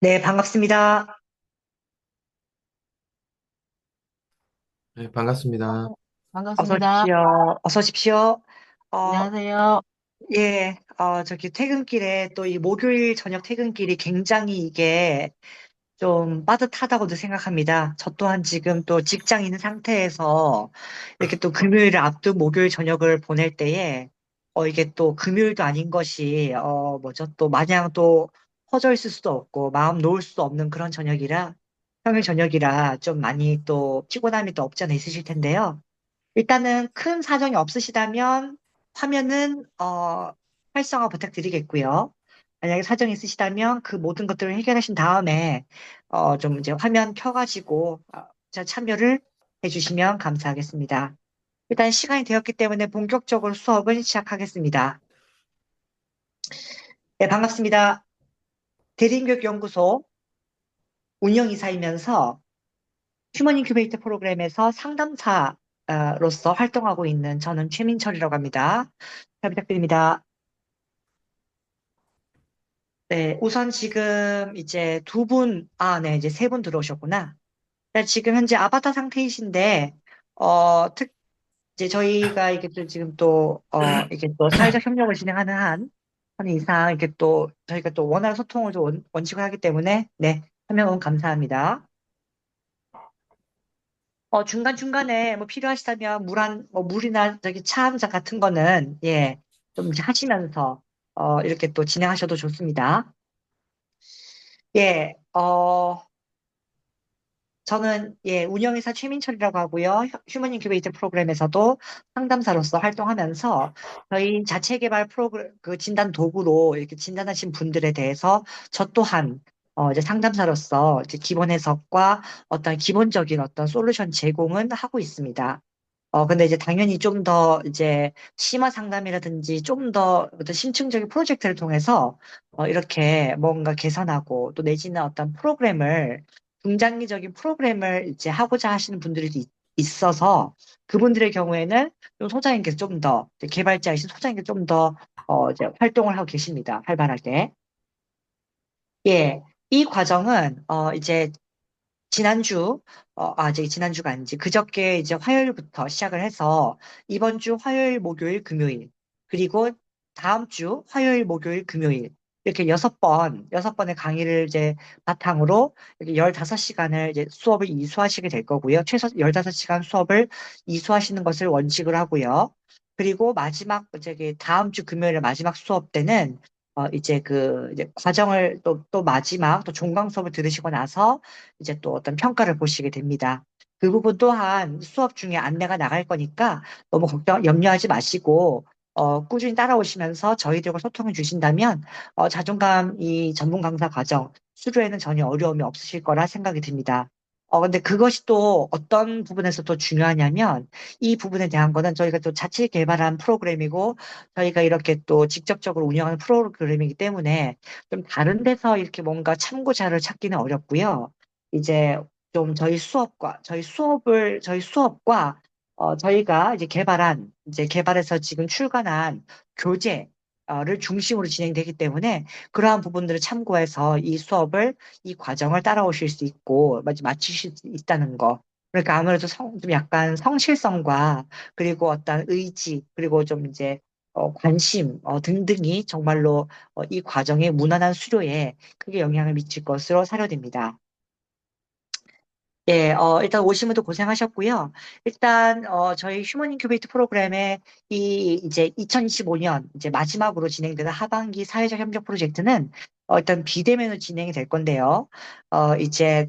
네, 반갑습니다. 네, 반갑습니다. 어, 어서 반갑습니다. 오십시오. 어서 오십시오. 어, 안녕하세요. 예, 저기 퇴근길에 또 이 목요일 저녁 퇴근길이 굉장히 이게 좀 빠듯하다고도 생각합니다. 저 또한 지금 또 직장인 상태에서 이렇게 또 금요일을 앞둔 목요일 저녁을 보낼 때에 이게 또 금요일도 아닌 것이 뭐죠? 또 마냥 또 퍼져 있을 수도 없고 마음 놓을 수도 없는 그런 저녁이라 평일 저녁이라 좀 많이 또 피곤함이 또 없지 않아 있으실 텐데요. 일단은 큰 사정이 없으시다면 화면은 활성화 부탁드리겠고요. 만약에 사정이 있으시다면 그 모든 것들을 해결하신 다음에 좀 이제 화면 켜가지고 참여를 해주시면 감사하겠습니다. 일단 시간이 되었기 때문에 본격적으로 수업을 시작하겠습니다. 네, 반갑습니다. 대리인교육연구소 운영이사이면서 휴먼 인큐베이터 프로그램에서 상담사로서 활동하고 있는 저는 최민철이라고 합니다. 잘 부탁드립니다. 네, 우선 지금 이제 네, 이제 세 분 들어오셨구나. 네, 지금 현재 아바타 상태이신데, 이제 저희가 이게 또 지금 이게 또 사회적 협력을 진행하는 한 이상, 이게 또 저희가 또 원활한 소통을 좀 원칙을 하기 때문에, 네, 설명은 감사합니다. 중간중간에 뭐 필요하시다면 물이나 저기 차 한 잔 같은 거는, 예, 좀 이제 하시면서, 이렇게 또 진행하셔도 좋습니다. 예, 저는 예, 운영이사 최민철이라고 하고요. 휴먼 인큐베이터 프로그램에서도 상담사로서 활동하면서 저희 자체 개발 프로그램 그 진단 도구로 이렇게 진단하신 분들에 대해서 저 또한 이제 상담사로서 이제 기본 해석과 어떤 기본적인 어떤 솔루션 제공은 하고 있습니다. 근데 이제 당연히 좀 더 이제 심화 상담이라든지 좀 더 어떤 심층적인 프로젝트를 통해서 이렇게 뭔가 개선하고 또 내지는 어떤 중장기적인 프로그램을 이제 하고자 하시는 분들이 있어서 그분들의 경우에는 좀 소장님께서 좀 더, 개발자이신 소장님께서 좀 더, 이제 활동을 하고 계십니다. 활발하게. 예. 이 과정은, 이제 이제 지난주가 아니지. 그저께 이제 화요일부터 시작을 해서 이번 주 화요일, 목요일, 금요일, 그리고 다음 주 화요일, 목요일, 금요일, 이렇게 여섯 번의 강의를 이제 바탕으로 이렇게 15시간을 이제 수업을 이수하시게 될 거고요. 최소 15시간 수업을 이수하시는 것을 원칙으로 하고요. 그리고 저기 다음 주 금요일에 마지막 수업 때는 이제 과정을 또 마지막 또 종강 수업을 들으시고 나서 이제 또 어떤 평가를 보시게 됩니다. 그 부분 또한 수업 중에 안내가 나갈 거니까 너무 염려하지 마시고, 꾸준히 따라오시면서 저희들과 소통해 주신다면, 자존감 이 전문 강사 과정, 수료에는 전혀 어려움이 없으실 거라 생각이 듭니다. 근데 그것이 또 어떤 부분에서 더 중요하냐면, 이 부분에 대한 거는 저희가 또 자체 개발한 프로그램이고, 저희가 이렇게 또 직접적으로 운영하는 프로그램이기 때문에, 좀 다른 데서 이렇게 뭔가 참고 자료를 찾기는 어렵고요. 이제 좀 저희 수업과 저희가 이제 개발해서 지금 출간한 교재를 중심으로 진행되기 때문에 그러한 부분들을 참고해서 이 과정을 따라오실 수 있고 마치실 수 있다는 거. 그러니까 아무래도 좀 약간 성실성과 그리고 어떤 의지 그리고 좀 이제 관심 등등이 정말로 이 과정의 무난한 수료에 크게 영향을 미칠 것으로 사료됩니다. 예, 일단 오신 분도 고생하셨고요. 일단, 저희 휴먼 인큐베이터 프로그램의 이제 2025년 이제 마지막으로 진행되는 하반기 사회적 협력 프로젝트는 일단 비대면으로 진행이 될 건데요. 이제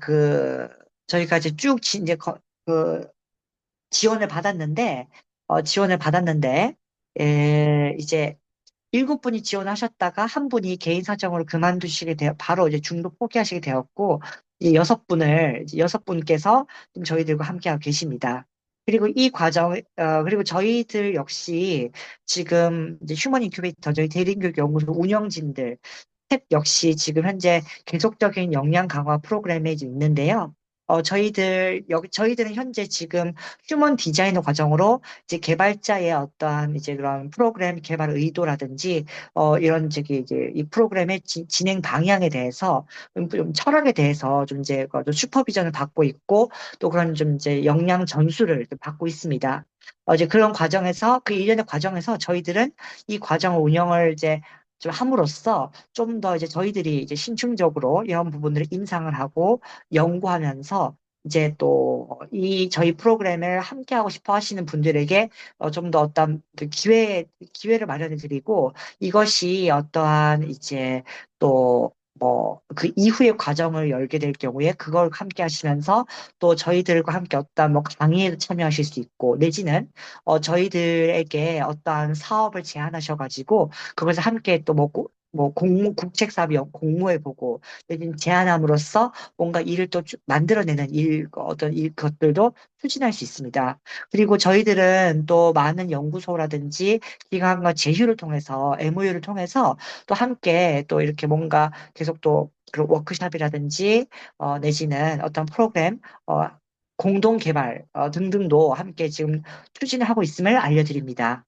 저희가 이제 그, 지원을 받았는데, 이제 7분이 지원하셨다가 한 분이 개인 사정으로 바로 이제 중도 포기하시게 되었고, 이제 6분께서 지금 저희들과 함께하고 계십니다. 그리고 저희들 역시 지금 이제 휴먼 인큐베이터, 저희 대림교육 연구소 운영진들, 스텝 역시 지금 현재 계속적인 역량 강화 프로그램에 이제 있는데요. 저희들은 현재 지금 휴먼 디자이너 과정으로 이제 개발자의 어떠한 이제 그런 프로그램 개발 의도라든지, 이런 이제 이 프로그램의 진행 방향에 대해서, 좀 철학에 대해서 좀 이제 좀 슈퍼비전을 받고 있고, 또 그런 좀 이제 역량 전수를 좀 받고 있습니다. 이제 그런 과정에서, 그 일련의 과정에서 저희들은 이 과정 운영을 이제 좀 함으로써 좀 더 이제 저희들이 이제 신중적으로 이런 부분들을 임상을 하고 연구하면서 이제 또 이 저희 프로그램을 함께 하고 싶어 하시는 분들에게 좀 더 어떤 그 기회를 마련해 드리고, 이것이 어떠한 이제 또 그 이후의 과정을 열게 될 경우에 그걸 함께 하시면서 또 저희들과 함께 어떤 강의에도 참여하실 수 있고, 내지는 저희들에게 어떠한 사업을 제안하셔가지고 그것을 함께 또 국책 사업이 공모해보고 내지는 제안함으로써 뭔가 일을 또 만들어내는 어떤 것들도 추진할 수 있습니다. 그리고 저희들은 또 많은 연구소라든지 기관과 제휴를 통해서, MOU를 통해서 또 함께 또 이렇게 뭔가 계속 또 그런 워크숍이라든지, 내지는 어떤 프로그램, 공동 개발, 등등도 함께 지금 추진하고 있음을 알려드립니다.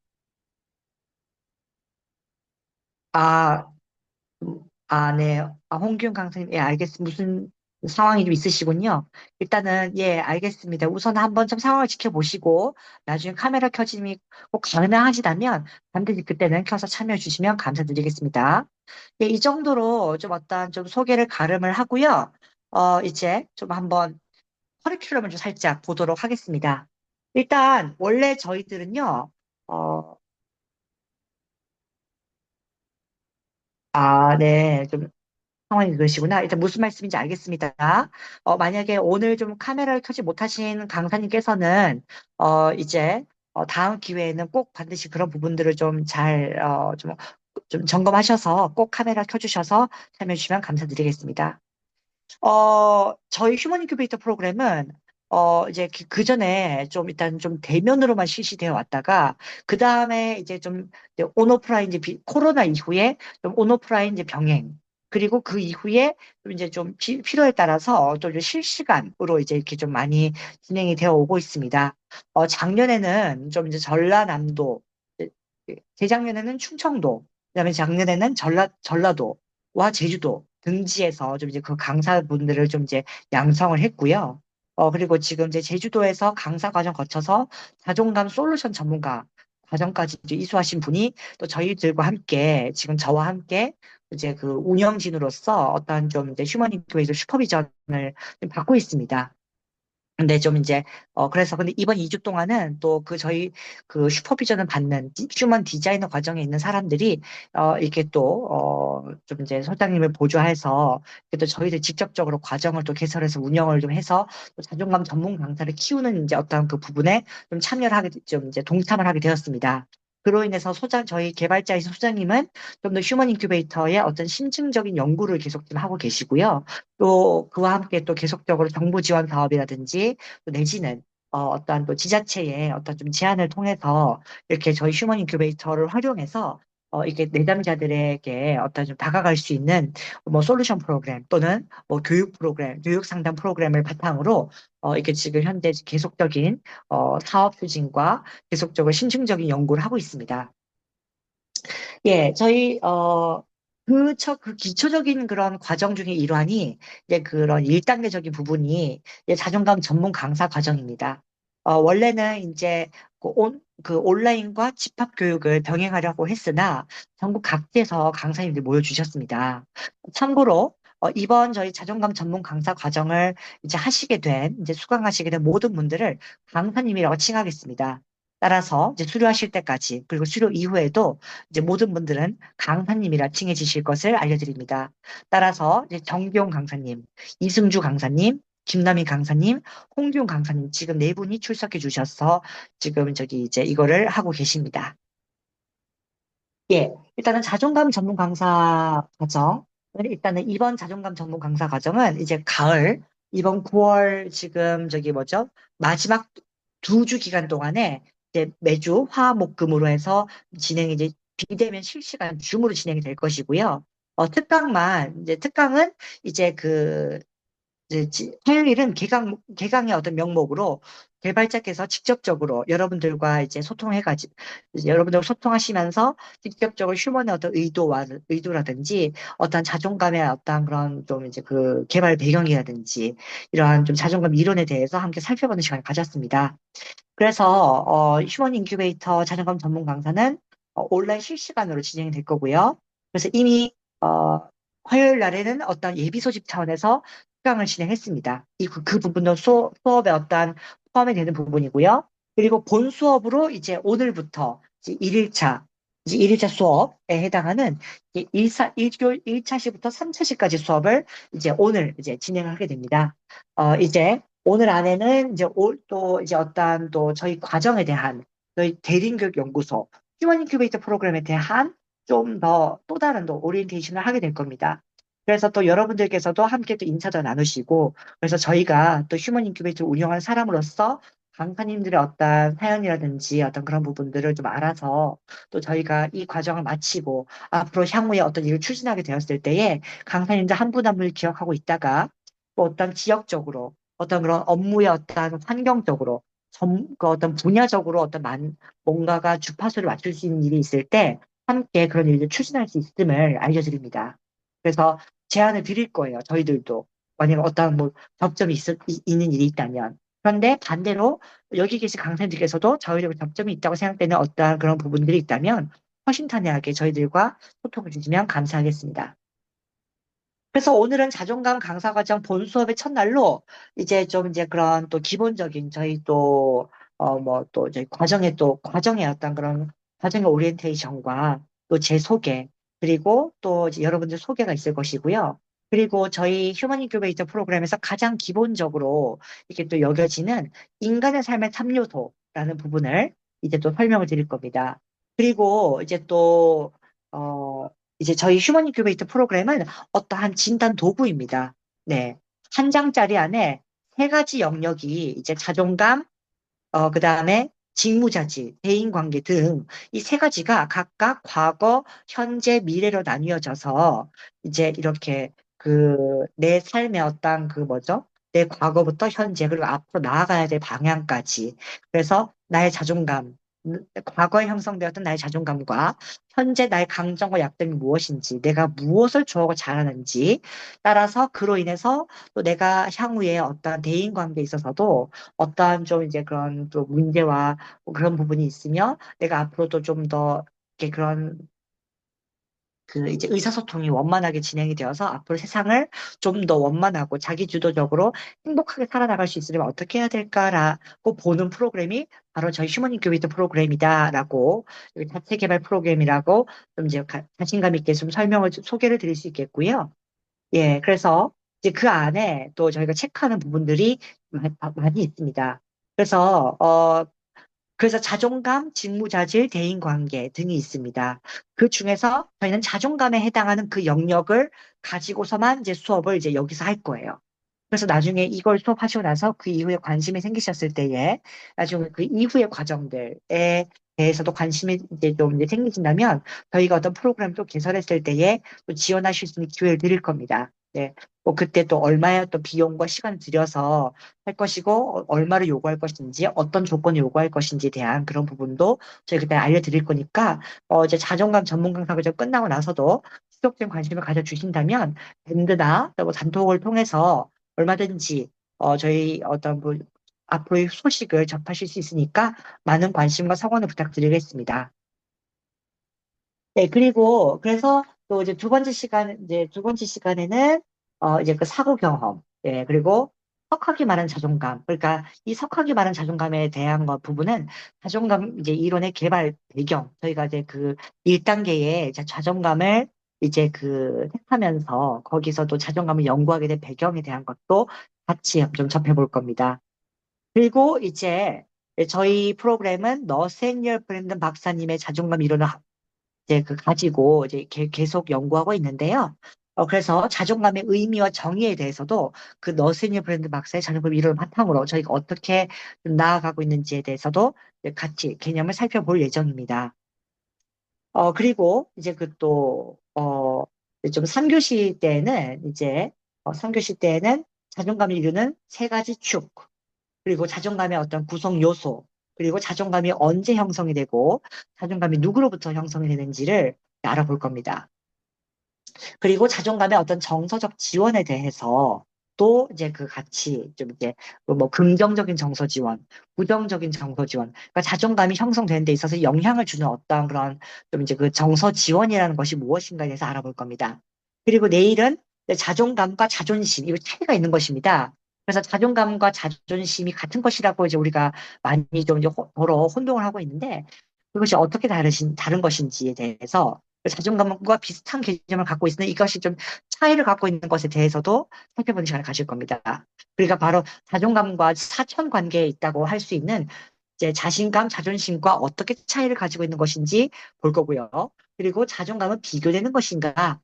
아, 네. 홍기훈 강사님, 예, 알겠습니다. 무슨 상황이 좀 있으시군요. 일단은, 예, 알겠습니다. 우선 한번 좀 상황을 지켜보시고, 나중에 카메라 켜짐이 꼭 가능하시다면, 반드시 그때는 켜서 참여해 주시면 감사드리겠습니다. 예, 이 정도로 좀 어떤 좀 소개를 가름을 하고요. 이제 좀 한번 커리큘럼을 좀 살짝 보도록 하겠습니다. 일단, 원래 저희들은요, 어, 네. 좀 상황이 그러시구나. 일단 무슨 말씀인지 알겠습니다. 만약에 오늘 좀 카메라를 켜지 못하신 강사님께서는, 이제, 다음 기회에는 꼭 반드시 그런 부분들을 좀 점검하셔서 꼭 카메라 켜주셔서 참여해 주시면 감사드리겠습니다. 저희 휴먼 인큐베이터 프로그램은 이제 그 전에 좀 일단 좀 대면으로만 실시되어 왔다가 그 다음에 이제 좀 온오프라인 이제 코로나 이후에 좀 온오프라인 이제 병행, 그리고 그 이후에 좀 이제 좀 필요에 따라서 또 이제 실시간으로 이제 이렇게 좀 많이 진행이 되어 오고 있습니다. 작년에는 좀 이제 전라남도, 예, 재작년에는 충청도, 그다음에 작년에는 전라도와 제주도 등지에서 좀 이제 그 강사분들을 좀 이제 양성을 했고요. 그리고 지금 이제 제주도에서 강사 과정 거쳐서 자존감 솔루션 전문가 과정까지 이제 이수하신 분이 또 저희들과 함께, 지금 저와 함께 이제 그 운영진으로서 어떤 좀 이제 휴머니 교회에서 슈퍼비전을 좀 받고 있습니다. 근데 좀 이제 그래서 근데 이번 2주 동안은 또 저희 그 슈퍼비전을 받는 휴먼 디자이너 과정에 있는 사람들이 이렇게 또 좀 이제 소장님을 보조해서 이렇게 또 저희들 직접적으로 과정을 또 개설해서 운영을 좀 해서 또 자존감 전문 강사를 키우는 이제 어떤 그 부분에 좀 참여를 하게 좀 이제 동참을 하게 되었습니다. 그로 인해서 저희 개발자이신 소장님은 좀 더 휴먼 인큐베이터의 어떤 심층적인 연구를 계속 좀 하고 계시고요. 또 그와 함께 또 계속적으로 정부 지원 사업이라든지, 또 내지는 어떠한 또 지자체의 어떤 좀 제안을 통해서 이렇게 저희 휴먼 인큐베이터를 활용해서 이렇게 내담자들에게 어떤 좀 다가갈 수 있는 솔루션 프로그램 또는 교육 프로그램, 교육 상담 프로그램을 바탕으로 이렇게 지금 현재 계속적인 사업 추진과 계속적으로 심층적인 연구를 하고 있습니다. 예, 그 기초적인 그런 과정 중에 일환이, 이제 그런 1단계적인 부분이 이제 자존감 전문 강사 과정입니다. 원래는 이제 그 온라인과 집합 교육을 병행하려고 했으나 전국 각지에서 강사님들이 모여주셨습니다. 참고로, 이번 저희 자존감 전문 강사 과정을 이제 수강하시게 된 모든 분들을 강사님이라고 칭하겠습니다. 따라서 이제 수료하실 때까지, 그리고 수료 이후에도 이제 모든 분들은 강사님이라 칭해지실 것을 알려드립니다. 따라서 이제 정기용 강사님, 이승주 강사님, 김남희 강사님, 홍기용 강사님 지금 네 분이 출석해 주셔서 지금 저기 이제 이거를 하고 계십니다. 예, 일단은 자존감 전문 강사 과정. 일단은 이번 자존감 전문 강사 과정은 이제 가을, 이번 9월 지금 저기 뭐죠? 마지막 2주 기간 동안에 이제 매주 화, 목, 금으로 해서 진행이 이제 비대면 실시간 줌으로 진행이 될 것이고요. 특강은 이제 이제 화요일은 개강의 어떤 명목으로 개발자께서 직접적으로 여러분들과 이제 소통해가지고, 이제 여러분들 소통하시면서 직접적으로 휴먼의 어떤 의도라든지 어떤 자존감의 어떤 그런 좀 이제 그 개발 배경이라든지 이러한 좀 자존감 이론에 대해서 함께 살펴보는 시간을 가졌습니다. 그래서 휴먼 인큐베이터 자존감 전문 강사는 온라인 실시간으로 진행이 될 거고요. 그래서 이미 화요일 날에는 어떤 예비 소집 차원에서 수강을 진행했습니다. 그 부분도 수업에 어떤 포함이 되는 부분이고요. 그리고 본 수업으로 이제 오늘부터 이제 1일차 이제 1일차 수업에 해당하는 이제 1차 시부터 3차 시까지 수업을 이제 오늘 이제 진행을 하게 됩니다. 이제 오늘 안에는 이제 또 이제 어떤 또 저희 과정에 대한 저희 대림교육 연구소 휴먼 인큐베이터 프로그램에 대한 좀 더 또 다른 또 오리엔테이션을 하게 될 겁니다. 그래서 또 여러분들께서도 함께 또 인사도 나누시고 그래서 저희가 또 휴먼 인큐베이터를 운영하는 사람으로서 강사님들의 어떤 사연이라든지 어떤 그런 부분들을 좀 알아서 또 저희가 이 과정을 마치고 앞으로 향후에 어떤 일을 추진하게 되었을 때에 강사님들 한 분 한 분을 기억하고 있다가 또 어떤 지역적으로 어떤 그런 업무의 어떤 환경적으로 그 어떤 분야적으로 어떤 뭔가가 주파수를 맞출 수 있는 일이 있을 때 함께 그런 일을 추진할 수 있음을 알려드립니다. 그래서 제안을 드릴 거예요. 저희들도. 만약에 어떤 뭐 접점이 있는 일이 있다면. 그런데 반대로 여기 계신 강사님들께서도 저희들과 접점이 있다고 생각되는 어떠한 그런 부분들이 있다면 허심탄회하게 저희들과 소통을 주시면 감사하겠습니다. 그래서 오늘은 자존감 강사 과정 본 수업의 첫날로 이제 좀 이제 그런 또 기본적인 저희 또, 뭐 또 저희 과정의 어떤 그런 과정의 오리엔테이션과 또 제 소개, 그리고 또 이제 여러분들 소개가 있을 것이고요. 그리고 저희 휴먼 인큐베이터 프로그램에서 가장 기본적으로 이렇게 또 여겨지는 인간의 삶의 3요소라는 부분을 이제 또 설명을 드릴 겁니다. 그리고 이제 또, 어, 이제 저희 휴먼 인큐베이터 프로그램은 어떠한 진단 도구입니다. 네. 한 장짜리 안에 세 가지 영역이 이제 자존감, 그다음에 직무자질, 대인관계 등 이 세 가지가 각각 과거, 현재, 미래로 나뉘어져서 이제 이렇게 그 내 삶의 어떤 그 뭐죠? 내 과거부터 현재 그리고 앞으로 나아가야 될 방향까지. 그래서 나의 자존감, 과거에 형성되었던 나의 자존감과 현재 나의 강점과 약점이 무엇인지, 내가 무엇을 좋아하고 잘하는지 따라서 그로 인해서 또 내가 향후에 어떤 대인관계에 있어서도 어떠한 좀 이제 그런 또 문제와 뭐 그런 부분이 있으며 내가 앞으로도 좀 더 이렇게 그런 그 이제 의사소통이 원만하게 진행이 되어서 앞으로 세상을 좀 더 원만하고 자기주도적으로 행복하게 살아나갈 수 있으려면 어떻게 해야 될까라고 보는 프로그램이 바로 저희 휴먼 인큐베이터 프로그램이다라고 여기 자체 개발 프로그램이라고 좀 이제 자신감 있게 좀 소개를 드릴 수 있겠고요. 예, 그래서 이제 그 안에 또 저희가 체크하는 부분들이 많이 있습니다. 그래서 그래서 자존감, 직무자질, 대인관계 등이 있습니다. 그 중에서 저희는 자존감에 해당하는 그 영역을 가지고서만 이제 수업을 이제 여기서 할 거예요. 그래서 나중에 이걸 수업하시고 나서 그 이후에 관심이 생기셨을 때에 나중에 그 이후의 과정들에 대해서도 관심이 이제 좀 이제 생기신다면 저희가 어떤 프로그램을 또 개설했을 때에 또 지원하실 수 있는 기회를 드릴 겁니다. 네. 뭐 그때 또 얼마의 또 비용과 시간을 들여서 할 것이고 얼마를 요구할 것인지 어떤 조건을 요구할 것인지에 대한 그런 부분도 저희 그때 알려드릴 거니까 이제 자존감 전문 강사가 좀 끝나고 나서도 지속된 관심을 가져주신다면 밴드나 뭐 단톡을 통해서 얼마든지 저희 어떤 뭐 앞으로의 소식을 접하실 수 있으니까 많은 관심과 성원을 부탁드리겠습니다. 네, 그리고 그래서 또 이제 두 번째 시간에는 이제 그 사고 경험, 예, 그리고 석학이 말하는 자존감. 그러니까 이 석학이 말하는 자존감에 대한 것 부분은 자존감 이제 이론의 개발 배경. 저희가 이제 그 1단계의 자존감을 이제 그 택하면서 거기서도 자존감을 연구하게 된 배경에 대한 것도 같이 좀 접해볼 겁니다. 그리고 이제 저희 프로그램은 너센열 브랜든 박사님의 자존감 이론을 이제 그 가지고 이제 계속 연구하고 있는데요. 그래서 자존감의 의미와 정의에 대해서도 그 너스니 브랜드 박사의 자존감 이론을 바탕으로 저희가 어떻게 좀 나아가고 있는지에 대해서도 이제 같이 개념을 살펴볼 예정입니다. 그리고 이제 그 또, 좀 3교시 때는 이제, 3교시 때는 자존감을 이루는 세 가지 축, 그리고 자존감의 어떤 구성 요소, 그리고 자존감이 언제 형성이 되고 자존감이 누구로부터 형성이 되는지를 알아볼 겁니다. 그리고 자존감의 어떤 정서적 지원에 대해서 또 이제 그 같이 좀 이제 뭐 긍정적인 정서 지원, 부정적인 정서 지원, 그러니까 자존감이 형성되는 데 있어서 영향을 주는 어떤 그런 좀 이제 그 정서 지원이라는 것이 무엇인가에 대해서 알아볼 겁니다. 그리고 내일은 이제 자존감과 자존심, 이거 차이가 있는 것입니다. 그래서 자존감과 자존심이 같은 것이라고 이제 우리가 많이 좀 이제 서로 혼동을 하고 있는데 그것이 어떻게 다른 것인지에 대해서 자존감과 비슷한 개념을 갖고 있으나 이것이 좀 차이를 갖고 있는 것에 대해서도 살펴보는 시간을 가질 겁니다. 그러니까 바로 자존감과 사천 관계에 있다고 할 수 있는 이제 자신감, 자존심과 어떻게 차이를 가지고 있는 것인지 볼 거고요. 그리고 자존감은 비교되는 것인가?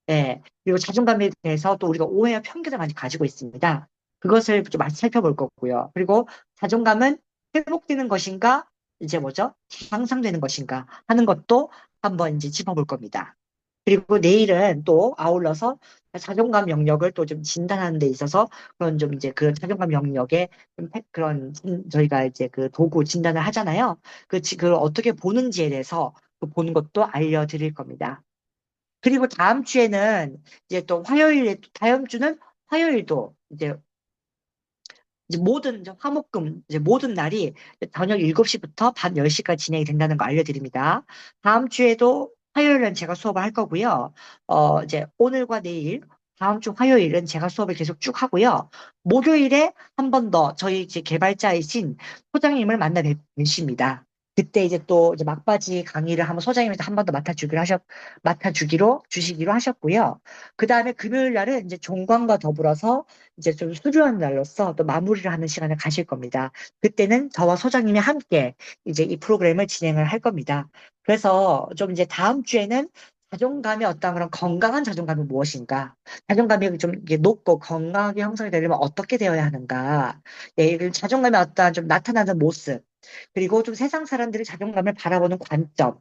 예. 그리고 자존감에 대해서 또 우리가 오해와 편견을 많이 가지고 있습니다. 그것을 좀 많이 살펴볼 거고요. 그리고 자존감은 회복되는 것인가? 이제 뭐죠? 향상되는 것인가? 하는 것도 한번 이제 짚어볼 겁니다. 그리고 내일은 또 아울러서 자존감 영역을 또 좀 진단하는 데 있어서 그런 좀 이제 그 자존감 영역에 좀 그런 저희가 이제 그 도구 진단을 하잖아요. 그걸 어떻게 보는지에 대해서 그 보는 것도 알려드릴 겁니다. 그리고 다음 주에는 이제 또 화요일에, 다음 주는 화요일도 이제 모든 이제 화목금 이제 모든 날이 저녁 7시부터 밤 10시까지 진행이 된다는 거 알려드립니다. 다음 주에도 화요일은 제가 수업을 할 거고요. 이제 오늘과 내일 다음 주 화요일은 제가 수업을 계속 쭉 하고요. 목요일에 한 번 더 저희 이제 개발자이신 소장님을 만나 뵙십니다. 그때 이제 또 이제 막바지 강의를 한번 소장님한테 한 번 더 주시기로 하셨고요. 그 다음에 금요일 날은 이제 종강과 더불어서 이제 좀 수료하는 날로서 또 마무리를 하는 시간을 가실 겁니다. 그때는 저와 소장님이 함께 이제 이 프로그램을 진행을 할 겁니다. 그래서 좀 이제 다음 주에는 자존감의 어떤 그런 건강한 자존감이 무엇인가? 자존감이 좀 이게 높고 건강하게 형성이 되려면 어떻게 되어야 하는가? 예, 이런 자존감의 어떤 좀 나타나는 모습, 그리고 좀 세상 사람들이 자존감을 바라보는 관점,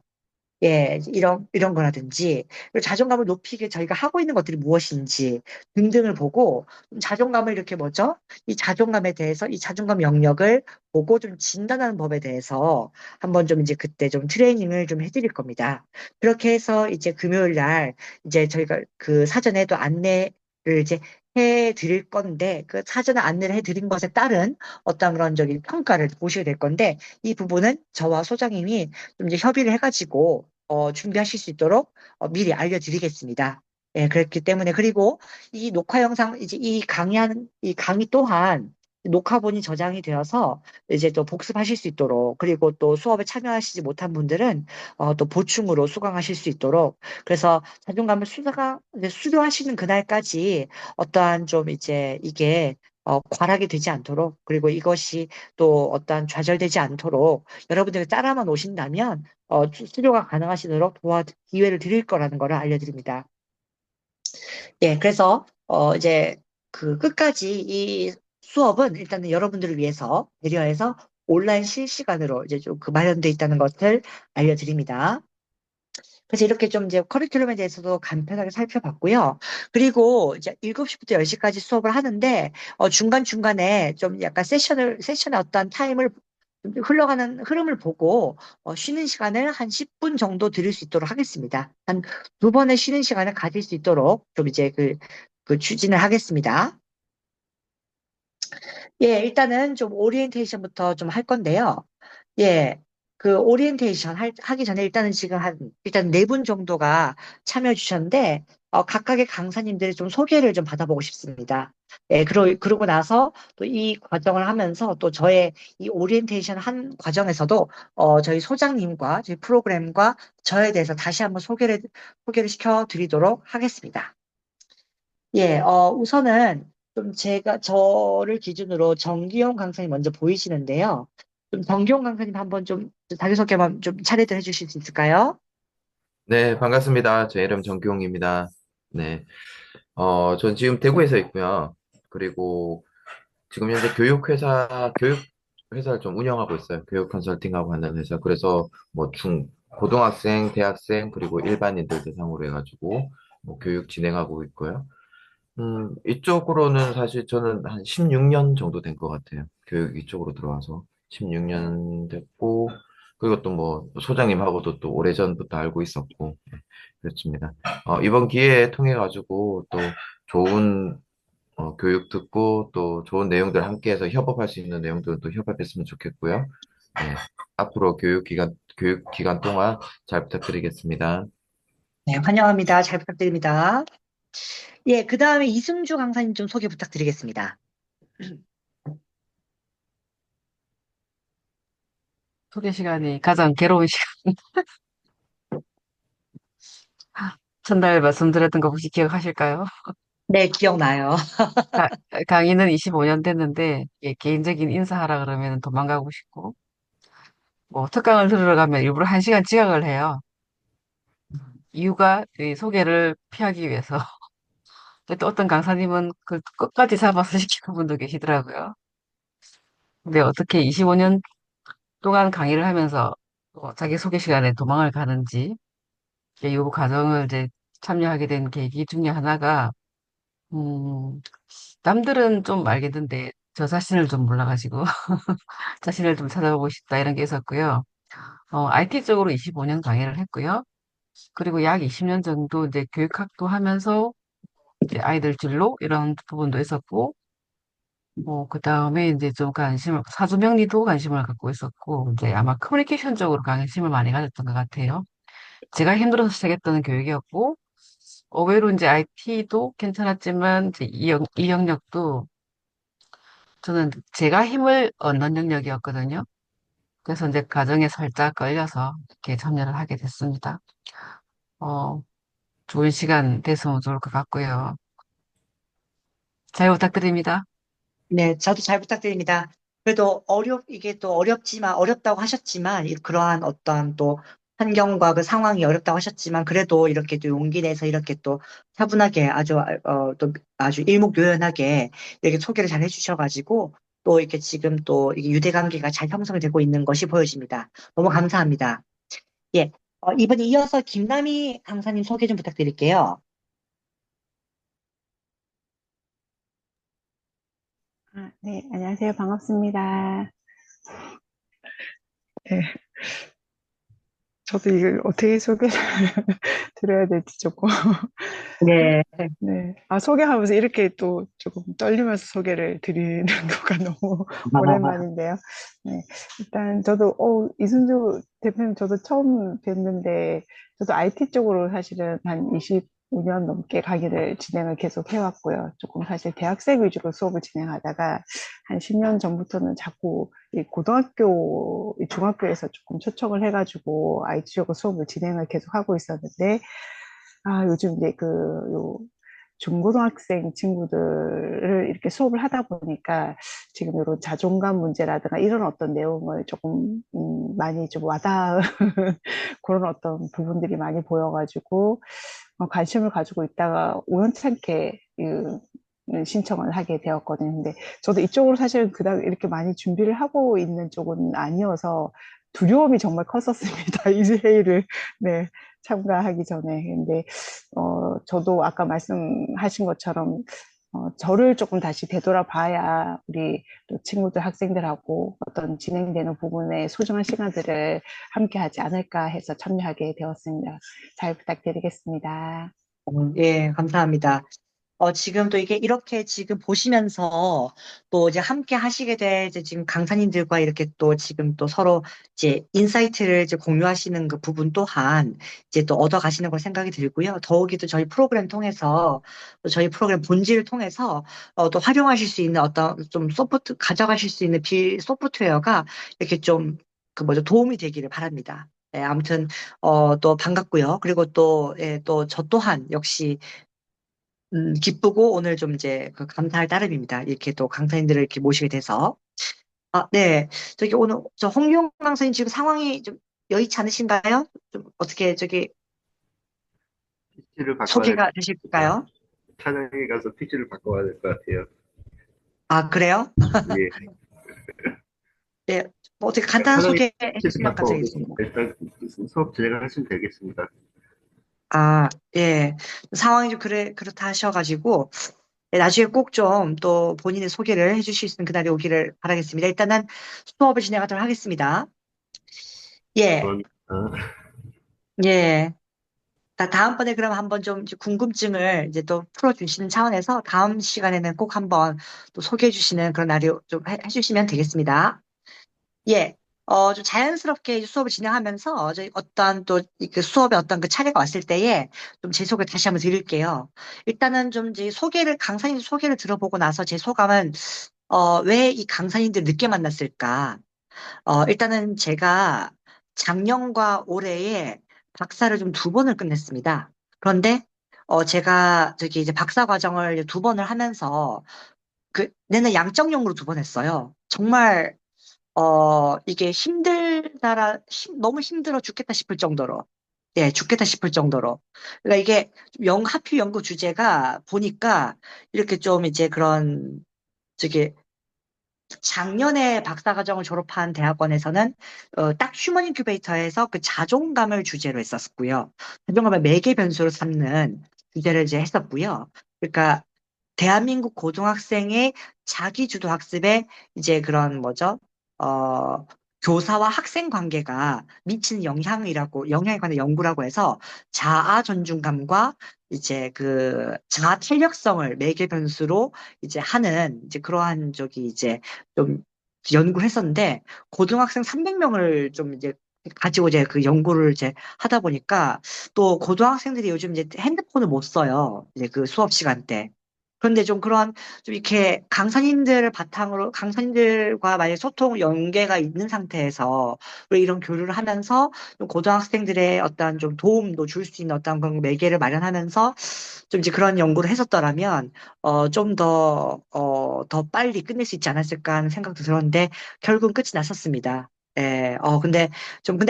예, 이런 거라든지, 그리고 자존감을 높이게 저희가 하고 있는 것들이 무엇인지 등등을 보고, 좀 자존감을 이렇게 뭐죠? 이 자존감에 대해서, 이 자존감 영역을 보고 좀 진단하는 법에 대해서 한번 좀 이제 그때 좀 트레이닝을 좀 해드릴 겁니다. 그렇게 해서 이제 금요일 날, 이제 저희가 그 사전에 또 안내를 이제 해 드릴 건데, 그 사전에 안내를 해 드린 것에 따른 어떤 그런 저기 평가를 보시게 될 건데, 이 부분은 저와 소장님이 좀 이제 협의를 해가지고 준비하실 수 있도록 미리 알려드리겠습니다. 예, 그렇기 때문에 그리고 이 녹화 영상 이제 이 강의 또한 녹화본이 저장이 되어서 이제 또 복습하실 수 있도록 그리고 또 수업에 참여하시지 못한 분들은 또 보충으로 수강하실 수 있도록 그래서 자존감을 수료하시는 그날까지 어떠한 좀 이제 이게 과락이 되지 않도록 그리고 이것이 또 어떠한 좌절되지 않도록 여러분들이 따라만 오신다면 수료가 가능하시도록 기회를 드릴 거라는 거를 알려드립니다. 예, 그래서 이제 그 끝까지 이 수업은 일단은 여러분들을 위해서 배려해서 온라인 실시간으로 이제 좀 그 마련돼 있다는 것을 알려드립니다. 그래서 이렇게 좀 이제 커리큘럼에 대해서도 간편하게 살펴봤고요. 그리고 이제 7시부터 10시까지 수업을 하는데, 중간중간에 좀 약간 세션의 어떤 타임을 흘러가는 흐름을 보고, 쉬는 시간을 한 10분 정도 드릴 수 있도록 하겠습니다. 한 두 번의 쉬는 시간을 가질 수 있도록 좀 이제 그 추진을 하겠습니다. 예, 일단은 좀 오리엔테이션부터 좀 할 건데요. 예, 그 오리엔테이션 하기 전에 일단은 지금 일단 네 분 정도가 참여해 주셨는데, 각각의 강사님들의 좀 소개를 좀 받아보고 싶습니다. 예, 그러고 나서 또 이 과정을 하면서 또 저의 이 오리엔테이션 한 과정에서도, 저희 소장님과 저희 프로그램과 저에 대해서 다시 한번 소개를 시켜드리도록 하겠습니다. 예, 우선은 좀 저를 기준으로 정기용 강사님 먼저 보이시는데요. 좀 정기용 강사님 한번 좀 자기소개만 좀 차례들 해주실 수 있을까요? 네, 반갑습니다. 제 이름 정기용입니다. 네, 전 지금 대구에서 있고요. 그리고 지금 현재 교육회사를 좀 운영하고 있어요. 교육 컨설팅하고 하는 회사. 그래서 뭐 고등학생, 대학생, 그리고 일반인들 대상으로 해가지고 뭐 교육 진행하고 있고요. 이쪽으로는 사실 저는 한 16년 정도 된 것 같아요. 교육 이쪽으로 들어와서. 16년 됐고, 그리고 또 뭐, 소장님하고도 또 오래전부터 알고 있었고, 네, 그렇습니다. 이번 기회에 통해가지고 또 좋은 교육 듣고 또 좋은 내용들 함께해서 협업할 수 있는 내용들도 협업했으면 좋겠고요. 네, 앞으로 교육 기간 동안 잘 부탁드리겠습니다. 네, 환영합니다. 잘 부탁드립니다. 예, 그 다음에 이승주 강사님 좀 소개 부탁드리겠습니다. 소개 시간이 가장 괴로운 시간. 전날 말씀드렸던 거 혹시 기억하실까요? 네, 기억나요. 가- 강의는 25년 됐는데, 개인적인 인사하라 그러면 도망가고 싶고, 뭐, 특강을 들으러 가면 일부러 1시간 지각을 해요. 이유가 이 소개를 피하기 위해서. 근데 또 어떤 강사님은 그 끝까지 잡아서 시키는 분도 계시더라고요. 근데 어떻게 25년 동안 강의를 하면서 자기 소개 시간에 도망을 가는지, 이 과정을 이제 참여하게 된 계기 중에 하나가, 음, 남들은 좀 알겠는데, 저 자신을 좀 몰라가지고, 자신을 좀 찾아보고 싶다, 이런 게 있었고요. IT 쪽으로 25년 강의를 했고요. 그리고 약 20년 정도 이제 교육학도 하면서, 이제 아이들 진로, 이런 부분도 있었고, 그 다음에 이제 좀 사주명리도 관심을 갖고 있었고, 이제 아마 커뮤니케이션 쪽으로 관심을 많이 가졌던 것 같아요. 제가 힘들어서 시작했던 교육이었고, 의외로 이제 IT도 괜찮았지만, 이제 이 영역도 저는 제가 힘을 얻는 영역이었거든요. 그래서 이제 과정에 살짝 걸려서 이렇게 참여를 하게 됐습니다. 어, 좋은 시간 됐으면 좋을 것 같고요. 잘 부탁드립니다. 네, 저도 잘 부탁드립니다. 그래도 이게 또 어렵다고 하셨지만, 그러한 어떤 또 환경과 그 상황이 어렵다고 하셨지만, 그래도 이렇게 또 용기 내서 이렇게 또 차분하게 또 아주 일목요연하게 이렇게 소개를 잘 해주셔가지고, 또 이렇게 지금 또 이게 유대관계가 잘 형성되고 있는 것이 보여집니다. 너무 감사합니다. 예. 이번에 이어서 김남희 강사님 소개 좀 부탁드릴게요. 네, 안녕하세요. 반갑습니다. 네, 저도 이걸 어떻게 소개를 드려야 될지 조금, 네. 네. 소개하면서 이렇게 또 조금 떨리면서 소개를 드리는 거가 너무 오랜만인데요. 네, 일단 저도, 이순주 대표님 저도 처음 뵀는데, 저도 IT 쪽으로 사실은 한 25년 넘게 강의를 진행을 계속 해왔고요. 조금 사실 대학생 위주로 수업을 진행하다가 한 10년 전부터는 자꾸 이 고등학교, 이 중학교에서 조금 초청을 해가지고 IT 쪽으로 수업을 진행을 계속 하고 있었는데, 요즘 이제 중고등학생 친구들을 이렇게 수업을 하다 보니까 지금 이런 자존감 문제라든가 이런 어떤 내용을 조금, 많이 좀 와닿은 그런 어떤 부분들이 많이 보여가지고, 관심을 가지고 있다가 우연찮게 신청을 하게 되었거든요. 근데 저도 이쪽으로 사실은 그닥 이렇게 많이 준비를 하고 있는 쪽은 아니어서 두려움이 정말 컸었습니다. 이 회의를, 네, 참가하기 전에. 근데, 저도 아까 말씀하신 것처럼, 저를 조금 다시 되돌아봐야 우리 또 친구들, 학생들하고 어떤 진행되는 부분에 소중한 시간들을 함께 하지 않을까 해서 참여하게 되었습니다. 잘 부탁드리겠습니다. 예, 감사합니다. 지금 또 이게 이렇게 지금 보시면서 또 이제 함께 하시게 될 이제 지금 강사님들과 이렇게 또 지금 또 서로 이제 인사이트를 이제 공유하시는 그 부분 또한 이제 또 얻어 가시는 걸 생각이 들고요. 더욱이 또 저희 프로그램 통해서 또 저희 프로그램 본질을 통해서 또 활용하실 수 있는 어떤 좀 가져가실 수 있는 소프트웨어가 이렇게 좀 그 뭐죠 도움이 되기를 바랍니다. 예, 아무튼 또 반갑고요. 그리고 또 예, 또 저 또한 역시 기쁘고 오늘 좀 이제 그 감사할 따름입니다. 이렇게 또 강사님들을 이렇게 모시게 돼서. 네. 저기 오늘 저 홍용 강사님 지금 상황이 좀 여의치 않으신가요? 좀 어떻게 저기 PC를 바꿔야 될 것 소개가 같습니다. 되실까요? 차량에 가서 PC를 바꿔야 될 것 같아요. 그래요? 예. 네. 뭐 어떻게 간단한 차량에 소개해 PC를 주시면 바꿔 감사하겠습니다. 일단 수업 진행하시면 되겠습니다. 예. 상황이 좀 그렇다 하셔가지고, 나중에 꼭 좀 또 본인의 소개를 해주실 수 있는 그날이 오기를 바라겠습니다. 일단은 수업을 진행하도록 하겠습니다. 예, 그건, 예. 다음번에 그럼 한번 좀 이제 궁금증을 이제 또 풀어주시는 차원에서 다음 시간에는 꼭 한번 또 소개해 주시는 그런 날이 좀 해주시면 되겠습니다. 예. 좀 자연스럽게 이제 수업을 진행하면서 저희 어떠한 또 그 수업에 어떤 그 차례가 왔을 때에 좀 제 소개 다시 한번 드릴게요. 일단은 좀 이제 강사님 소개를 들어보고 나서 제 소감은, 왜 이 강사님들 늦게 만났을까? 일단은 제가 작년과 올해에 박사를 좀 두 번을 끝냈습니다. 그런데, 제가 저기 이제 박사 과정을 두 번을 하면서 내는 양적 연구로 두 번 했어요. 정말 이게 너무 힘들어 죽겠다 싶을 정도로. 예, 죽겠다 싶을 정도로. 그러니까 이게 하필 연구 주제가 보니까 이렇게 좀 이제 저기, 작년에 박사과정을 졸업한 대학원에서는 딱 휴먼 인큐베이터에서 그 자존감을 주제로 했었고요. 자존감을 매개 변수로 삼는 주제를 이제 했었고요. 그러니까 대한민국 고등학생의 자기주도 학습에 이제 그런 뭐죠? 어, 교사와 학생 관계가 미치는 영향에 관한 연구라고 해서 자아 존중감과 이제 그 자아 탄력성을 매개 변수로 이제 하는 이제 그러한 저기 이제 좀 연구를 했었는데 고등학생 300명을 좀 이제 가지고 이제 그 연구를 이제 하다 보니까 또 고등학생들이 요즘 이제 핸드폰을 못 써요. 이제 그 수업 시간 때. 그런데 좀 그런 좀 이렇게 강사님들을 바탕으로 강사님들과 만약 소통 연계가 있는 상태에서 우리 이런 교류를 하면서 좀 고등학생들의 어떤 좀 도움도 줄 수 있는 어떤 그런 매개를 마련하면서 좀 이제 그런 연구를 했었더라면 좀 더 빨리 끝낼 수 있지 않았을까 하는 생각도 들었는데 결국은 끝이 났었습니다. 예, 근데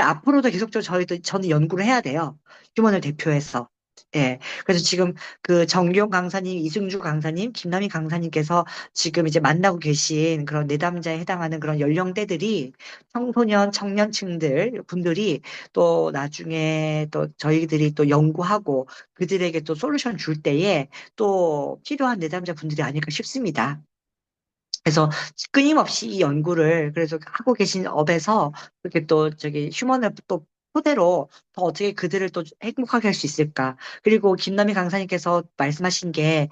앞으로도 계속적으로 저는 연구를 해야 돼요. 휴먼을 대표해서. 예. 그래서 지금 그 정기용 강사님, 이승주 강사님, 김남희 강사님께서 지금 이제 만나고 계신 그런 내담자에 해당하는 그런 연령대들이 청소년, 청년층들 분들이 또 나중에 또 저희들이 또 연구하고 그들에게 또 솔루션 줄 때에 또 필요한 내담자 분들이 아닐까 싶습니다. 그래서 끊임없이 이 연구를 그래서 하고 계신 업에서 그렇게 또 저기 휴먼을 또 토대로 더 어떻게 그들을 또 행복하게 할 수 있을까. 그리고 김남희 강사님께서 말씀하신 게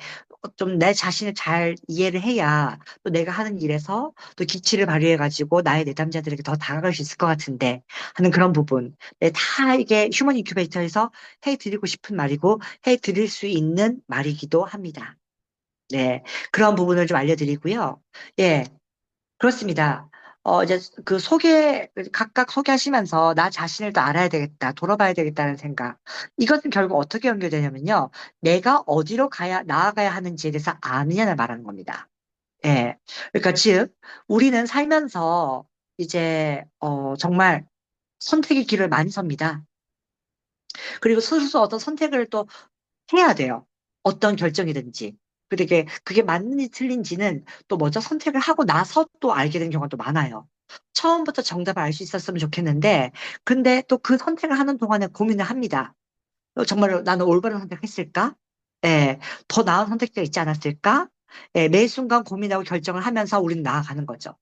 좀 내 자신을 잘 이해를 해야 또 내가 하는 일에서 또 기치를 발휘해가지고 나의 내담자들에게 더 다가갈 수 있을 것 같은데 하는 그런 부분. 네, 다 이게 휴먼 인큐베이터에서 해드리고 싶은 말이고 해드릴 수 있는 말이기도 합니다. 네, 그런 부분을 좀 알려드리고요. 예, 그렇습니다. 이제 각각 소개하시면서 나 자신을 더 알아야 되겠다, 돌아봐야 되겠다는 생각. 이것은 결국 어떻게 연결되냐면요. 내가 어디로 나아가야 하는지에 대해서 아느냐를 말하는 겁니다. 예. 그러니까 즉, 우리는 살면서 이제, 정말 선택의 길을 많이 섭니다. 그리고 스스로 어떤 선택을 또 해야 돼요. 어떤 결정이든지. 그게 맞는지 틀린지는 또 먼저 선택을 하고 나서 또 알게 되는 경우가 또 많아요. 처음부터 정답을 알 수 있었으면 좋겠는데, 근데 또 그 선택을 하는 동안에 고민을 합니다. 정말 나는 올바른 선택했을까? 예, 더 나은 선택지가 있지 않았을까? 예, 매 순간 고민하고 결정을 하면서 우리는 나아가는 거죠.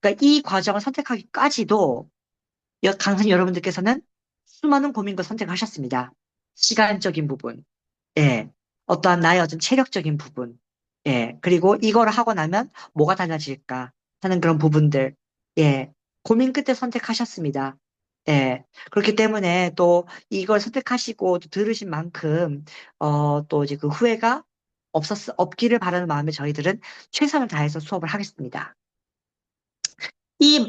그러니까 이 과정을 선택하기까지도 강사님 여러분들께서는 수많은 고민과 선택을 하셨습니다. 시간적인 부분, 예. 어떠한 나의 어떤 체력적인 부분. 예. 그리고 이걸 하고 나면 뭐가 달라질까 하는 그런 부분들. 예. 고민 끝에 선택하셨습니다. 예. 그렇기 때문에 또 이걸 선택하시고 또 들으신 만큼, 또 이제 그 후회가 없기를 바라는 마음에 저희들은 최선을 다해서 수업을 하겠습니다.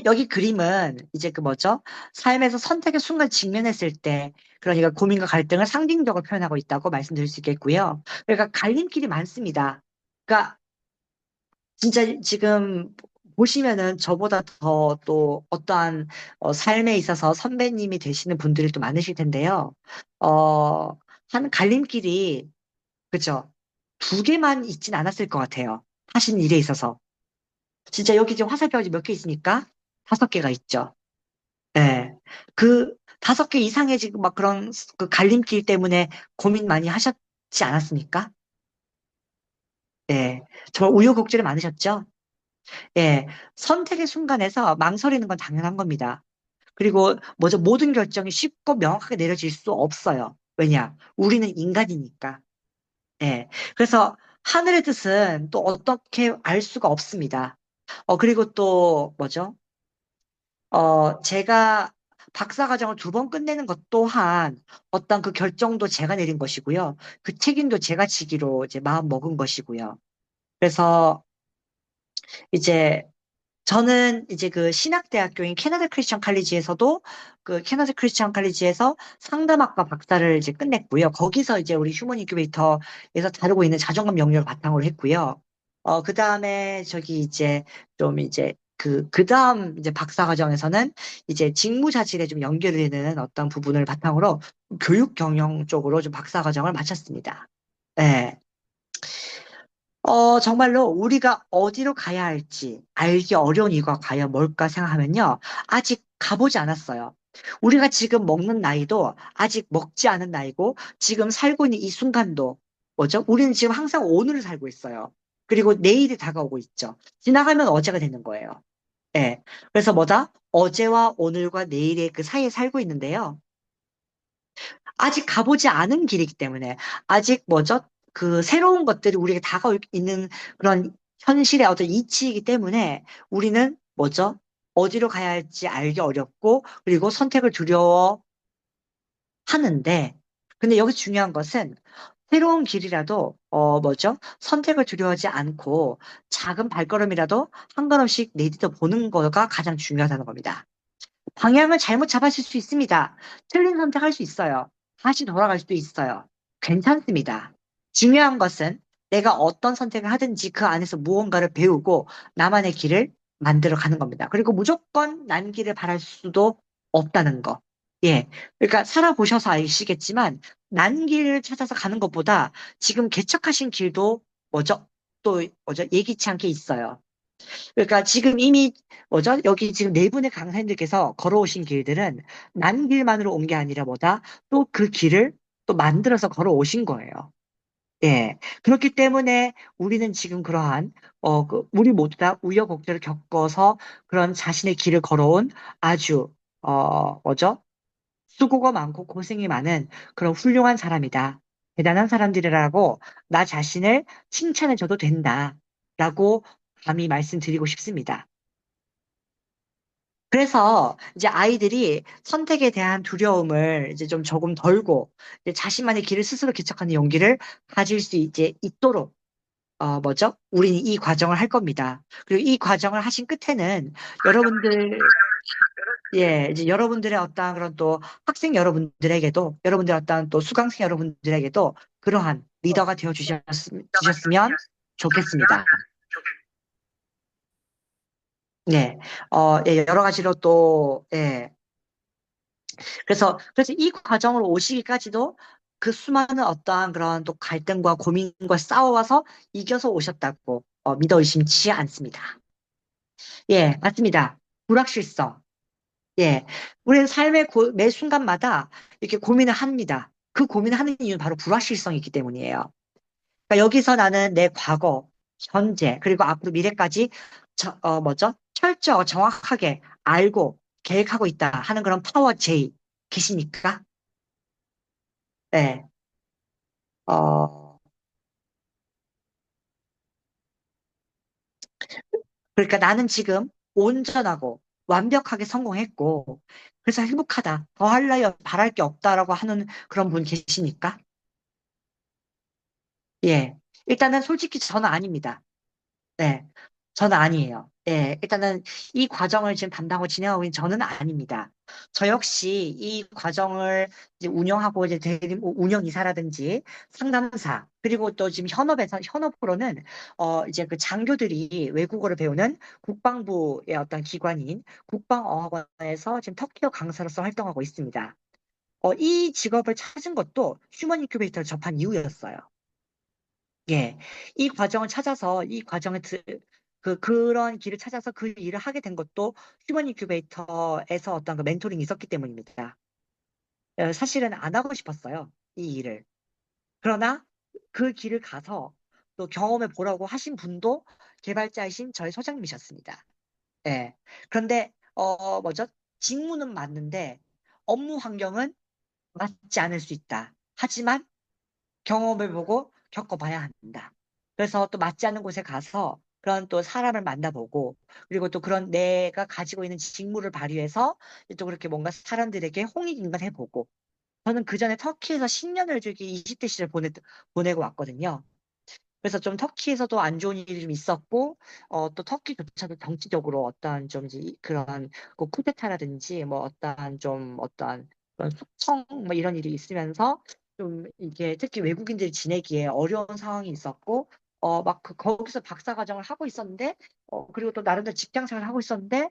여기 그림은 이제 그 뭐죠? 삶에서 선택의 순간 직면했을 때, 그러니까 고민과 갈등을 상징적으로 표현하고 있다고 말씀드릴 수 있겠고요. 그러니까 갈림길이 많습니다. 그러니까 진짜 지금 보시면은 저보다 더 또 어떠한 삶에 있어서 선배님이 되시는 분들이 또 많으실 텐데요. 한 갈림길이, 그죠? 두 개만 있진 않았을 것 같아요. 하신 일에 있어서. 진짜 여기 지금 화살표가 몇 개 있으니까 5개가 있죠. 예. 그 5개 이상의 지금 막 그런 그 갈림길 때문에 고민 많이 하셨지 않았습니까? 예. 정말 우여곡절이 많으셨죠? 예. 선택의 순간에서 망설이는 건 당연한 겁니다. 그리고 먼저 모든 결정이 쉽고 명확하게 내려질 수 없어요. 왜냐? 우리는 인간이니까. 예. 그래서 하늘의 뜻은 또 어떻게 알 수가 없습니다. 그리고 또 뭐죠? 제가 박사과정을 2번 끝내는 것 또한 어떤 그 결정도 제가 내린 것이고요. 그 책임도 제가 지기로 이제 마음 먹은 것이고요. 그래서 이제 저는 이제 그 신학대학교인 캐나다 크리스천 칼리지에서도 그 캐나다 크리스천 칼리지에서 상담학과 박사를 이제 끝냈고요. 거기서 이제 우리 휴먼 인큐베이터에서 다루고 있는 자존감 영역을 바탕으로 했고요. 그 다음에 저기 이제 좀 이제 그 다음 이제 박사 과정에서는 이제 직무자질에 좀 연결이 되는 어떤 부분을 바탕으로 교육 경영 쪽으로 좀 박사 과정을 마쳤습니다. 네. 정말로 우리가 어디로 가야 할지 알기 어려운 이유가 과연 뭘까 생각하면요. 아직 가보지 않았어요. 우리가 지금 먹는 나이도 아직 먹지 않은 나이고, 지금 살고 있는 이 순간도, 뭐죠? 우리는 지금 항상 오늘을 살고 있어요. 그리고 내일이 다가오고 있죠. 지나가면 어제가 되는 거예요. 예. 그래서 뭐다? 어제와 오늘과 내일의 그 사이에 살고 있는데요. 아직 가보지 않은 길이기 때문에 아직 뭐죠? 그 새로운 것들이 우리에게 다가오고 있는 그런 현실의 어떤 이치이기 때문에 우리는 뭐죠? 어디로 가야 할지 알기 어렵고 그리고 선택을 두려워 하는데, 근데 여기서 중요한 것은 새로운 길이라도 뭐죠? 선택을 두려워하지 않고 작은 발걸음이라도 한 걸음씩 내딛어 보는 거가 가장 중요하다는 겁니다. 방향을 잘못 잡았을 수 있습니다. 틀린 선택할 수 있어요. 다시 돌아갈 수도 있어요. 괜찮습니다. 중요한 것은 내가 어떤 선택을 하든지 그 안에서 무언가를 배우고 나만의 길을 만들어 가는 겁니다. 그리고 무조건 난길을 바랄 수도 없다는 거. 예. 그러니까 살아보셔서 아시겠지만 난길을 찾아서 가는 것보다 지금 개척하신 길도 뭐죠? 또 뭐죠? 예기치 않게 있어요. 그러니까 지금 이미 뭐죠? 여기 지금 4분의 강사님들께서 걸어오신 길들은 난 길만으로 온 게 아니라 뭐다? 또 그 길을 또 만들어서 걸어오신 거예요. 예. 그렇기 때문에 우리는 지금 그러한, 우리 모두 다 우여곡절을 겪어서 그런 자신의 길을 걸어온 아주, 뭐죠? 수고가 많고 고생이 많은 그런 훌륭한 사람이다. 대단한 사람들이라고 나 자신을 칭찬해줘도 된다. 라고 감히 말씀드리고 싶습니다. 그래서 이제 아이들이 선택에 대한 두려움을 이제 좀 조금 덜고 이제 자신만의 길을 스스로 개척하는 용기를 가질 수 이제 있도록 뭐죠? 우리는 이 과정을 할 겁니다. 그리고 이 과정을 하신 끝에는 여러분들 예, 이제 여러분들의 어떠한 그런 또 학생 여러분들에게도 여러분들의 어떠한 또 수강생 여러분들에게도 그러한 리더가 되어 주셨으면 좋겠습니다. 네, 예, 여러 가지로 또, 예. 그래서 이 과정으로 오시기까지도 그 수많은 어떠한 그런 또 갈등과 고민과 싸워와서 이겨서 오셨다고 믿어 의심치 않습니다. 예, 맞습니다. 불확실성. 예. 우리는 삶의 매 순간마다 이렇게 고민을 합니다. 그 고민을 하는 이유는 바로 불확실성이 있기 때문이에요. 그러니까 여기서 나는 내 과거, 현재, 그리고 앞으로 미래까지 뭐죠? 정확하게 알고 계획하고 있다 하는 그런 파워 J 계시니까? 네. 어, 그러니까 나는 지금 온전하고 완벽하게 성공했고, 그래서 행복하다. 더 할래, 바랄 게 없다라고 하는 그런 분 계시니까? 예. 일단은 솔직히 저는 아닙니다. 네. 저는 아니에요. 예. 일단은 이 과정을 지금 담당하고 진행하고 있는 저는 아닙니다. 저 역시 이 과정을 이제 운영하고 이제 운영이사라든지 상담사, 그리고 또 지금 현업으로는, 이제 그 장교들이 외국어를 배우는 국방부의 어떤 기관인 국방어학원에서 지금 터키어 강사로서 활동하고 있습니다. 이 직업을 찾은 것도 휴먼 인큐베이터를 접한 이후였어요. 예. 이 과정을 찾아서 이 과정을 그런 길을 찾아서 그 일을 하게 된 것도 휴먼 인큐베이터에서 어떤 그 멘토링이 있었기 때문입니다. 사실은 안 하고 싶었어요. 이 일을. 그러나 그 길을 가서 또 경험해 보라고 하신 분도 개발자이신 저희 소장님이셨습니다. 예. 그런데, 뭐죠? 직무는 맞는데 업무 환경은 맞지 않을 수 있다. 하지만 경험해보고 겪어봐야 한다. 그래서 또 맞지 않는 곳에 가서 그런 또 사람을 만나보고 그리고 또 그런 내가 가지고 있는 직무를 발휘해서 또 그렇게 뭔가 사람들에게 홍익인간해보고 저는 그 전에 터키에서 10년을 저기 20대 시절 보내고 왔거든요. 그래서 좀 터키에서도 안 좋은 일이 좀 있었고, 또 터키조차도 정치적으로 어떠한 좀 이제 그런 그 쿠데타라든지 뭐 어떠한 그런 숙청 뭐 이런 일이 있으면서 좀 이게 특히 외국인들이 지내기에 어려운 상황이 있었고, 막 거기서 박사과정을 하고 있었는데, 그리고 또 나름대로 직장 생활을 하고 있었는데,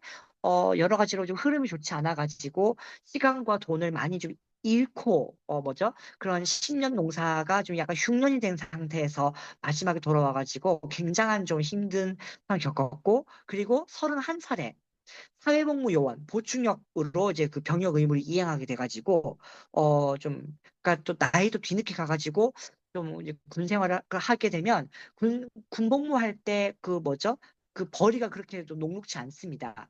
여러 가지로 좀 흐름이 좋지 않아가지고 시간과 돈을 많이 좀 잃고, 뭐죠? 그런 10년 농사가 좀 약간 흉년이 된 상태에서 마지막에 돌아와가지고 굉장한 좀 힘든 상황을 겪었고, 그리고 31살에 사회복무요원 보충역으로 이제 그 병역 의무를 이행하게 돼가지고, 그러니까 또 나이도 뒤늦게 가가지고, 좀 이제 군 생활을 하게 되면, 군복무할 때 그 뭐죠? 그 벌이가 그렇게 좀 녹록지 않습니다.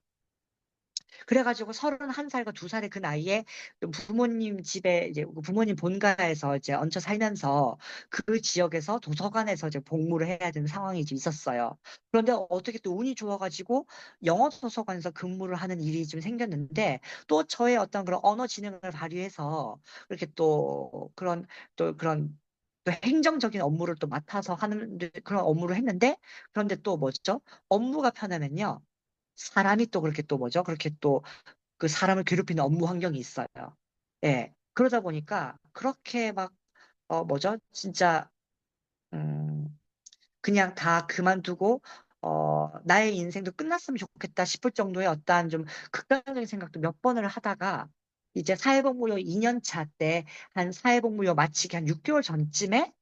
그래가지고 31살과 2살의 그 나이에 부모님 집에 이제 부모님 본가에서 이제 얹혀 살면서 그 지역에서 도서관에서 이제 복무를 해야 되는 상황이 좀 있었어요. 그런데 어떻게 또 운이 좋아가지고 영어 도서관에서 근무를 하는 일이 좀 생겼는데 또 저의 어떤 그런 언어 지능을 발휘해서 그렇게 또 그런 또 행정적인 업무를 또 맡아서 하는 그런 업무를 했는데 그런데 또 뭐죠? 업무가 편하면요. 사람이 또 그렇게 또 뭐죠? 그렇게 또 그 사람을 괴롭히는 업무 환경이 있어요. 예. 그러다 보니까 그렇게 막, 뭐죠? 진짜, 음, 그냥 다 그만두고, 나의 인생도 끝났으면 좋겠다 싶을 정도의 어떠한 좀 극단적인 생각도 몇 번을 하다가 이제 사회복무요 2년 차 때 한 사회복무요 마치기 한 6개월 전쯤에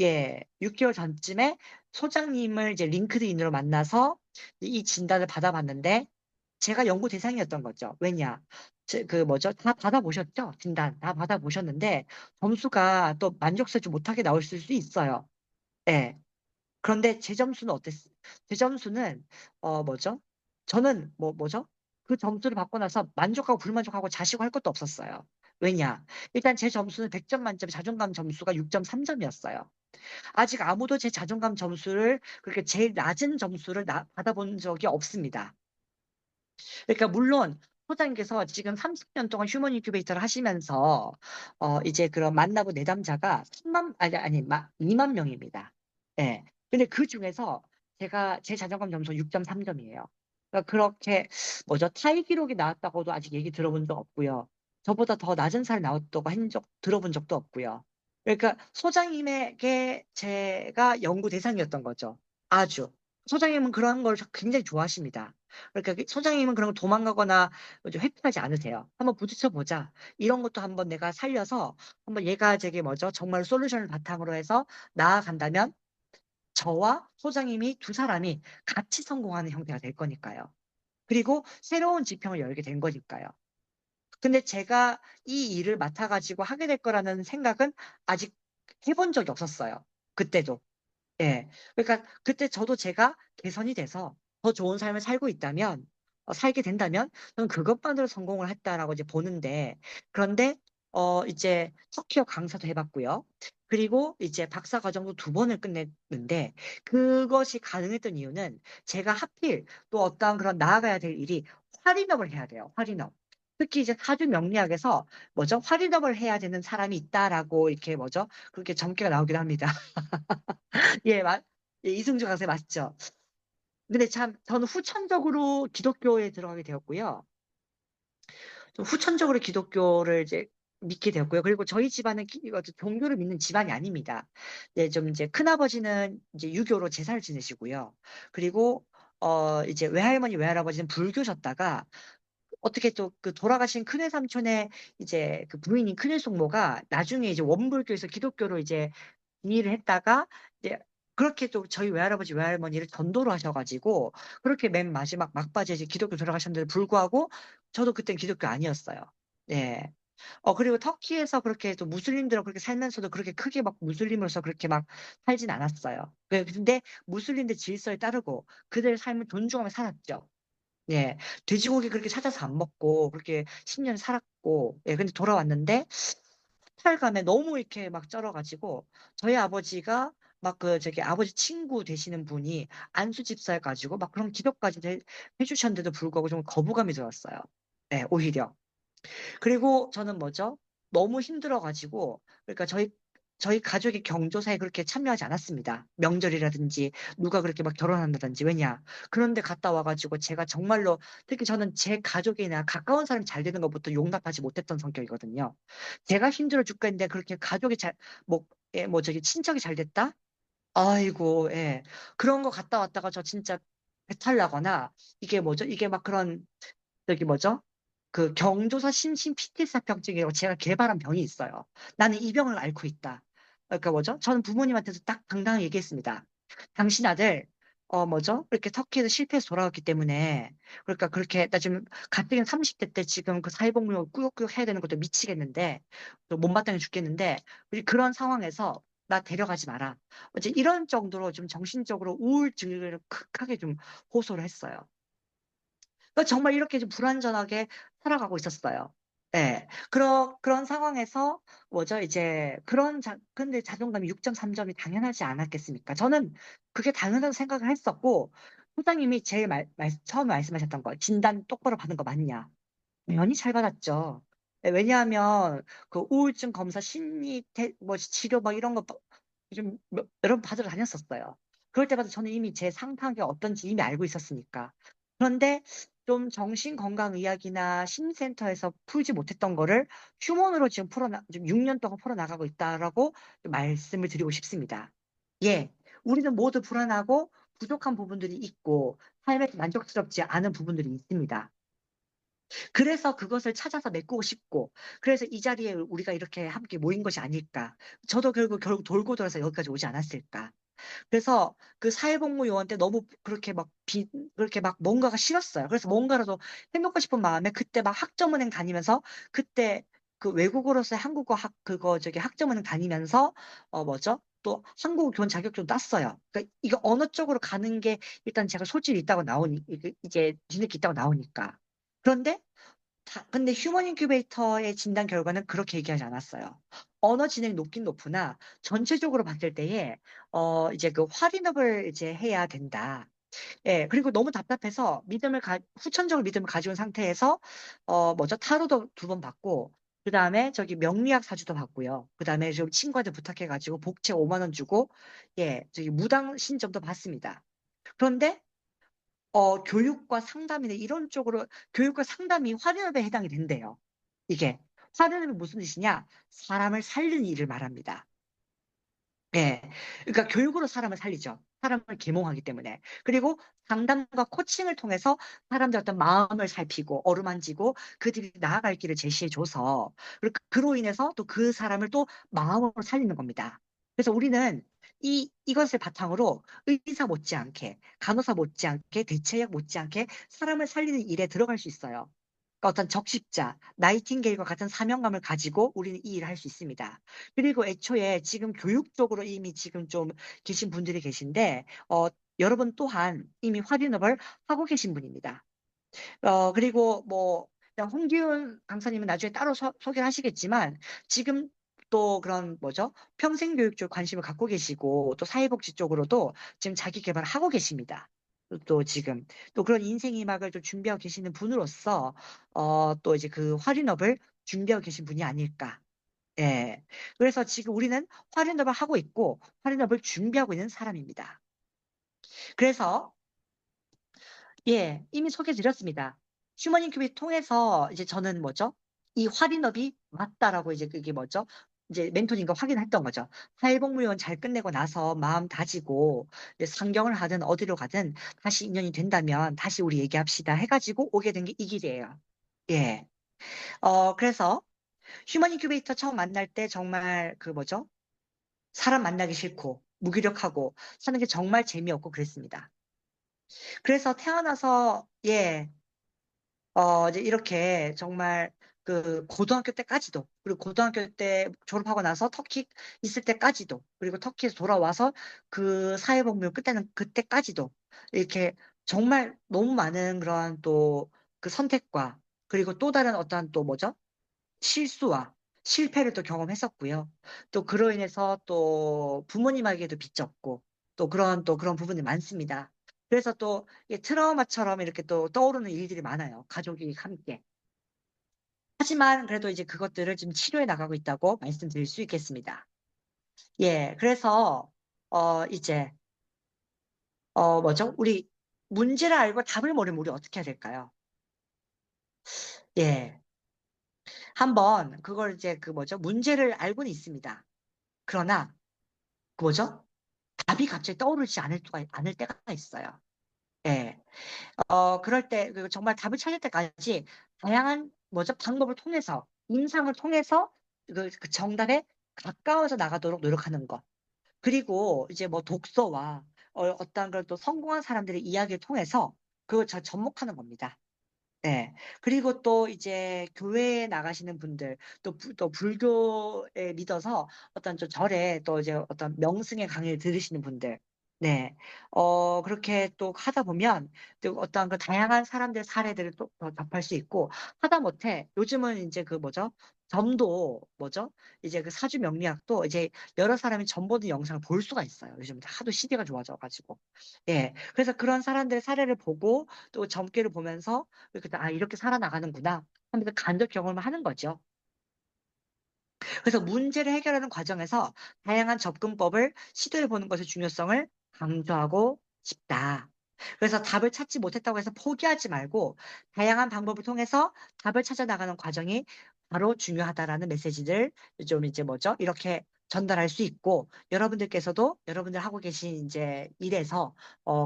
예, 6개월 전쯤에 소장님을 이제 링크드인으로 만나서 이 진단을 받아봤는데 제가 연구 대상이었던 거죠. 왜냐? 그 뭐죠? 다 받아보셨죠? 진단 다 받아보셨는데 점수가 또 만족스럽지 못하게 나올 수 있어요. 예. 그런데 제 점수는 어땠어요? 제 점수는 뭐죠? 저는 뭐죠? 그 점수를 받고 나서 만족하고 불만족하고 자시고 할 것도 없었어요. 왜냐? 일단 제 점수는 100점 만점에 자존감 점수가 6.3점이었어요. 아직 아무도 제 자존감 점수를 그렇게 제일 낮은 점수를 받아본 적이 없습니다. 그러니까 물론 소장님께서 지금 30년 동안 휴먼 인큐베이터를 하시면서 이제 그런 만나본 내담자가 3만 아니 2만 명입니다. 예. 근데 그 중에서 제가 제 자존감 점수 6.3점이에요. 그러니까 그렇게 뭐죠? 타이 기록이 나왔다고도 아직 얘기 들어본 적 없고요. 저보다 더 낮은 살 나왔다고 들어본 적도 없고요. 그러니까 소장님에게 제가 연구 대상이었던 거죠. 아주. 소장님은 그런 걸 굉장히 좋아하십니다. 그러니까 소장님은 그런 걸 도망가거나 좀 회피하지 않으세요. 한번 부딪혀 보자. 이런 것도 한번 내가 살려서 한번 얘가 제게 뭐죠? 정말 솔루션을 바탕으로 해서 나아간다면 저와 소장님이 두 사람이 같이 성공하는 형태가 될 거니까요. 그리고 새로운 지평을 열게 된 거니까요. 근데 제가 이 일을 맡아가지고 하게 될 거라는 생각은 아직 해본 적이 없었어요. 그때도. 예. 그러니까 그때 저도 제가 개선이 돼서 더 좋은 삶을 살고 있다면, 살게 된다면, 저는 그것만으로 성공을 했다라고 이제 보는데, 그런데, 이제 터키어 강사도 해봤고요. 그리고 이제 박사 과정도 2번을 끝냈는데, 그것이 가능했던 이유는 제가 하필 또 어떠한 그런 나아가야 될 일이 활인업을 해야 돼요. 활인업. 특히 이제 사주 명리학에서 뭐죠? 활인업을 해야 되는 사람이 있다라고 이렇게 뭐죠? 그렇게 점괘가 나오기도 합니다. 예, 예, 이승주 강사 맞죠? 근데 참, 저는 후천적으로 기독교에 들어가게 되었고요. 좀 후천적으로 기독교를 이제 믿게 되었고요. 그리고 저희 집안은 종교를 믿는 집안이 아닙니다. 네, 좀 이제 큰아버지는 이제 유교로 제사를 지내시고요. 그리고, 이제 외할머니, 외할아버지는 불교셨다가 어떻게 또 그 돌아가신 큰외 삼촌의 이제 그 부인인 큰외 숙모가 나중에 이제 원불교에서 기독교로 이제 이의를 했다가 이제 그렇게 또 저희 외할아버지 외할머니를 전도를 하셔가지고 그렇게 맨 마지막 막바지에 이제 기독교 돌아가셨는데도 불구하고 저도 그땐 기독교 아니었어요. 네. 그리고 터키에서 그렇게 또 무슬림들하고 그렇게 살면서도 그렇게 크게 막 무슬림으로서 그렇게 막 살진 않았어요. 근데 무슬림들 질서에 따르고 그들 삶을 존중하며 살았죠. 예. 돼지고기 그렇게 찾아서 안 먹고 그렇게 10년 살았고, 예. 근데 돌아왔는데 탈감에 너무 이렇게 막 쩔어가지고 저희 아버지가 막 저기 아버지 친구 되시는 분이 안수 집사해 가지고 막 그런 기도까지 해주셨는데도 불구하고 좀 거부감이 들었어요. 예, 오히려. 그리고 저는 뭐죠? 너무 힘들어가지고, 그러니까 저희 가족의 경조사에 그렇게 참여하지 않았습니다. 명절이라든지, 누가 그렇게 막 결혼한다든지, 왜냐. 그런데 갔다 와가지고 제가 정말로, 특히 저는 제 가족이나 가까운 사람이 잘 되는 것부터 용납하지 못했던 성격이거든요. 제가 힘들어 죽겠는데 그렇게 가족이 뭐, 예, 뭐 저기 친척이 잘 됐다? 아이고, 예. 그런 거 갔다 왔다가 저 진짜 배탈 나거나, 이게 뭐죠? 이게 막 그런 저기 뭐죠? 그 경조사 심신 PTSD병증이라고 제가 개발한 병이 있어요. 나는 이 병을 앓고 있다. 그러니까 뭐죠? 저는 부모님한테도 딱 당당히 얘기했습니다. 당신 아들 뭐죠? 이렇게 터키에서 실패해서 돌아왔기 때문에 그러니까 그렇게 나 지금 가뜩이나 30대 때 지금 그 사회복무 꾸역꾸역 해야 되는 것도 미치겠는데 또 못마땅해 죽겠는데 우리 그런 상황에서 나 데려가지 마라. 어제 이런 정도로 좀 정신적으로 우울증을 극하게 좀 호소를 했어요. 그러니까 정말 이렇게 좀 불완전하게 살아가고 있었어요. 예. 그런 상황에서, 뭐죠, 이제, 근데 자존감이 6.3점이 당연하지 않았겠습니까? 저는 그게 당연하다고 생각을 했었고, 소장님이 제일 처음에 말씀하셨던 거, 진단 똑바로 받은 거 맞냐? 면이 잘 받았죠. 예, 왜냐하면, 그 우울증 검사 뭐 치료 막 이런 거 좀 여러 번 받으러 다녔었어요. 그럴 때마다 저는 이미 제 상태가 어떤지 이미 알고 있었으니까. 그런데 좀 정신건강의학이나 심리센터에서 풀지 못했던 거를 휴먼으로 지금 6년 동안 풀어나가고 있다라고 좀 말씀을 드리고 싶습니다. 예, 우리는 모두 불안하고 부족한 부분들이 있고 삶에서 만족스럽지 않은 부분들이 있습니다. 그래서 그것을 찾아서 메꾸고 싶고, 그래서 이 자리에 우리가 이렇게 함께 모인 것이 아닐까. 저도 결국 돌고 돌아서 여기까지 오지 않았을까. 그래서 그 사회복무 요원 때 너무 그렇게 막 뭔가가 싫었어요. 그래서 뭔가라도 해놓고 싶은 마음에 그때 막 학점은행 다니면서 그때 그 외국어로서의 한국어 저기 학점은행 다니면서 뭐죠? 또 한국어 교원 자격증 땄어요. 그러니까 이거 어느 쪽으로 가는 게 일단 제가 소질이 있다고 이제 뒤늦게 있다고 나오니까. 그런데 근데 휴먼 인큐베이터의 진단 결과는 그렇게 얘기하지 않았어요. 언어 지능이 높긴 높으나 전체적으로 봤을 때에 이제 그 활인업을 이제 해야 된다. 예, 그리고 너무 답답해서 후천적으로 믿음을 가지고 온 상태에서 뭐죠? 타로도 2번 받고 그다음에 저기 명리학 사주도 받고요. 그다음에 좀 친구한테 부탁해가지고 복채 5만 원 주고 예, 저기 무당 신점도 받습니다. 그런데 교육과 상담이나 이런 쪽으로 교육과 상담이 활인업에 해당이 된대요. 이게 활인업이 무슨 뜻이냐? 사람을 살리는 일을 말합니다. 예. 그러니까 교육으로 사람을 살리죠. 사람을 계몽하기 때문에. 그리고 상담과 코칭을 통해서 사람들 어떤 마음을 살피고 어루만지고 그들이 나아갈 길을 제시해줘서 그리고 그로 인해서 또 그 사람을 또 마음으로 살리는 겁니다. 그래서 우리는 이것을 바탕으로 의사 못지않게, 간호사 못지않게, 대체약 못지않게 사람을 살리는 일에 들어갈 수 있어요. 그러니까 어떤 적십자, 나이팅게일과 같은 사명감을 가지고 우리는 이 일을 할 수 있습니다. 그리고 애초에 지금 교육 쪽으로 이미 지금 좀 계신 분들이 계신데, 여러분 또한 이미 활인업을 하고 계신 분입니다. 그리고 뭐, 그냥 홍기훈 강사님은 나중에 따로 소개를 하시겠지만, 지금 또 그런 뭐죠? 평생교육 쪽 관심을 갖고 계시고, 또 사회복지 쪽으로도 지금 자기 개발을 하고 계십니다. 또 지금, 또 그런 인생이막을 좀 준비하고 계시는 분으로서, 또 이제 그 활인업을 준비하고 계신 분이 아닐까. 예. 그래서 지금 우리는 활인업을 하고 있고, 활인업을 준비하고 있는 사람입니다. 그래서 예, 이미 소개해 드렸습니다. 휴먼 인큐베이터 통해서 이제 저는 뭐죠? 이 활인업이 맞다라고 이제 그게 뭐죠? 이제 멘토님과 확인했던 거죠. 사회복무요원 잘 끝내고 나서 마음 다지고 이제 상경을 하든 어디로 가든 다시 인연이 된다면 다시 우리 얘기합시다 해가지고 오게 된 게 이 길이에요. 예. 그래서 휴먼 인큐베이터 처음 만날 때 정말 그 뭐죠? 사람 만나기 싫고 무기력하고 사는 게 정말 재미없고 그랬습니다. 그래서 태어나서 예. 이제 이렇게 정말 그 고등학교 때까지도, 그리고 고등학교 때 졸업하고 나서 터키 있을 때까지도, 그리고 터키에서 돌아와서 그 사회복무 끝내는 그때까지도 이렇게 정말 너무 많은 그러한 또 그 선택과 그리고 또 다른 어떠한 또 뭐죠? 실수와 실패를 또 경험했었고요. 또 그로 인해서 또 부모님에게도 빚졌고 또 그런 부분이 많습니다. 그래서 또 이게 트라우마처럼 이렇게 또 떠오르는 일들이 많아요. 가족이 함께. 하지만 그래도 이제 그것들을 지금 치료해 나가고 있다고 말씀드릴 수 있겠습니다. 예, 그래서 이제 뭐죠? 우리 문제를 알고 답을 모르면 우리 어떻게 해야 될까요? 예, 한번 그걸 이제 그 뭐죠? 문제를 알고는 있습니다. 그러나 그 뭐죠? 답이 갑자기 떠오르지 않을 때가 있어요. 예. 그럴 때, 그리고 정말 답을 찾을 때까지 다양한, 뭐죠? 방법을 통해서, 임상을 통해서 그 정답에 가까워져 나가도록 노력하는 것. 그리고 이제 뭐 독서와 어떤 걸 또 성공한 사람들의 이야기를 통해서 그걸 접목하는 겁니다. 네. 그리고 또 이제 교회에 나가시는 분들, 또 불교에 믿어서 어떤 좀 절에 또 이제 어떤 명승의 강의를 들으시는 분들, 네. 그렇게 또 하다 보면 또 어떤 그 다양한 사람들의 사례들을 또 접할 수 있고, 하다못해 요즘은 이제 그 뭐죠? 점도 뭐죠? 이제 그 사주 명리학도 이제 여러 사람이 점 보는 영상을 볼 수가 있어요. 요즘 하도 시대가 좋아져가지고. 예. 그래서 그런 사람들의 사례를 보고 또 점괘를 보면서 이렇게 살아나가는구나 하면서 간접 경험을 하는 거죠. 그래서 문제를 해결하는 과정에서 다양한 접근법을 시도해 보는 것의 중요성을 강조하고 싶다. 그래서 답을 찾지 못했다고 해서 포기하지 말고 다양한 방법을 통해서 답을 찾아 나가는 과정이 바로 중요하다라는 메시지를 좀 이제 뭐죠? 이렇게 전달할 수 있고 여러분들께서도 여러분들 하고 계신 이제 일에서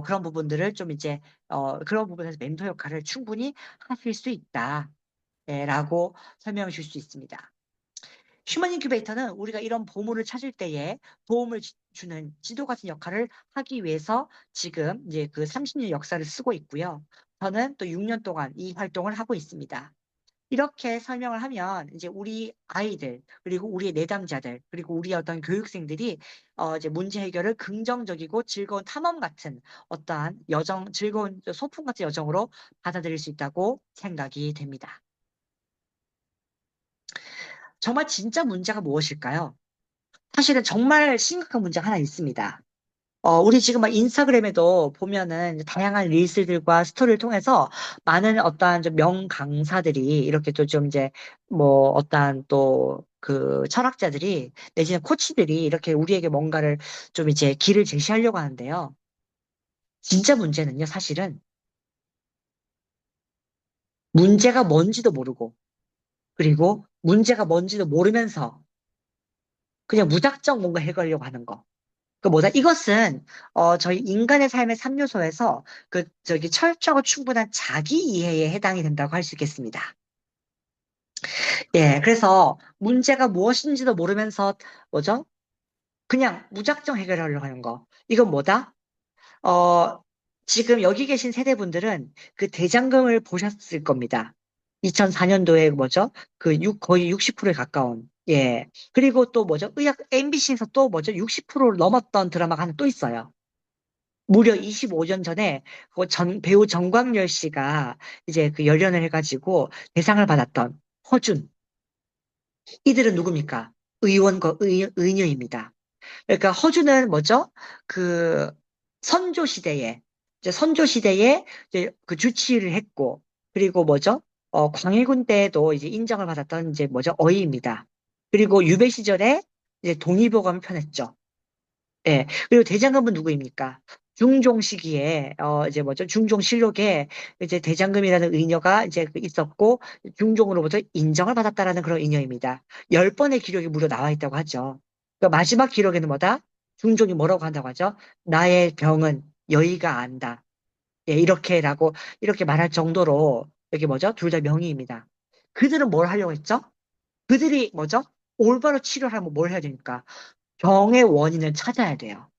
그런 부분들을 좀 이제 그런 부분에서 멘토 역할을 충분히 하실 수 있다. 예, 라고 설명해 줄 수 있습니다. 휴먼 인큐베이터는 우리가 이런 보물을 찾을 때에 도움을 주는 지도 같은 역할을 하기 위해서 지금 이제 그 30년 역사를 쓰고 있고요. 저는 또 6년 동안 이 활동을 하고 있습니다. 이렇게 설명을 하면 이제 우리 아이들 그리고 우리의 내담자들 그리고 우리 어떤 교육생들이 이제 문제 해결을 긍정적이고 즐거운 탐험 같은 어떠한 여정, 즐거운 소풍 같은 여정으로 받아들일 수 있다고 생각이 됩니다. 정말 진짜 문제가 무엇일까요? 사실은 정말 심각한 문제가 하나 있습니다. 우리 지금 막 인스타그램에도 보면은 이제 다양한 릴스들과 스토리를 통해서 많은 어떠한 좀 명강사들이 이렇게 또 좀 이제 뭐 어떠한 또 그 철학자들이 내지는 코치들이 이렇게 우리에게 뭔가를 좀 이제 길을 제시하려고 하는데요. 진짜 문제는요, 사실은 문제가 뭔지도 모르고 그리고 문제가 뭔지도 모르면서 그냥 무작정 뭔가 해결하려고 하는 거. 그 뭐다? 이것은 저희 인간의 삶의 3요소에서 그 저기 철저하고 충분한 자기 이해에 해당이 된다고 할 수 있겠습니다. 예, 그래서 문제가 무엇인지도 모르면서 뭐죠? 그냥 무작정 해결하려고 하는 거. 이건 뭐다? 어, 지금 여기 계신 세대분들은 그 대장금을 보셨을 겁니다. 2004년도에 뭐죠? 거의 60%에 가까운. 예. 그리고 또 뭐죠? MBC에서 또 뭐죠? 60%를 넘었던 드라마가 하나 또 있어요. 무려 25년 전에 배우 정광열 씨가 이제 그 열연을 해가지고 대상을 받았던 허준. 이들은 누굽니까? 의원과 의녀입니다. 그러니까 허준은 뭐죠? 그 선조 시대에 선조 시대에 이제 그 주치의를 했고 그리고 뭐죠? 광해군 때에도 이제 인정을 받았던 이제 뭐죠? 어이입니다. 그리고 유배 시절에 이제 동의보감을 펴냈죠. 예. 그리고 대장금은 누구입니까? 중종 시기에, 이제 뭐죠? 중종실록에 이제 대장금이라는 의녀가 이제 있었고, 중종으로부터 인정을 받았다라는 그런 의녀입니다. 10번의 기록이 무려 나와 있다고 하죠. 그 마지막 기록에는 뭐다? 중종이 뭐라고 한다고 하죠? 나의 병은 여의가 안다. 예, 이렇게 말할 정도로, 여기 뭐죠? 둘 다 명의입니다. 그들은 뭘 하려고 했죠? 그들이 뭐죠? 올바로 치료를 하면 뭘 해야 됩니까? 병의 원인을 찾아야 돼요.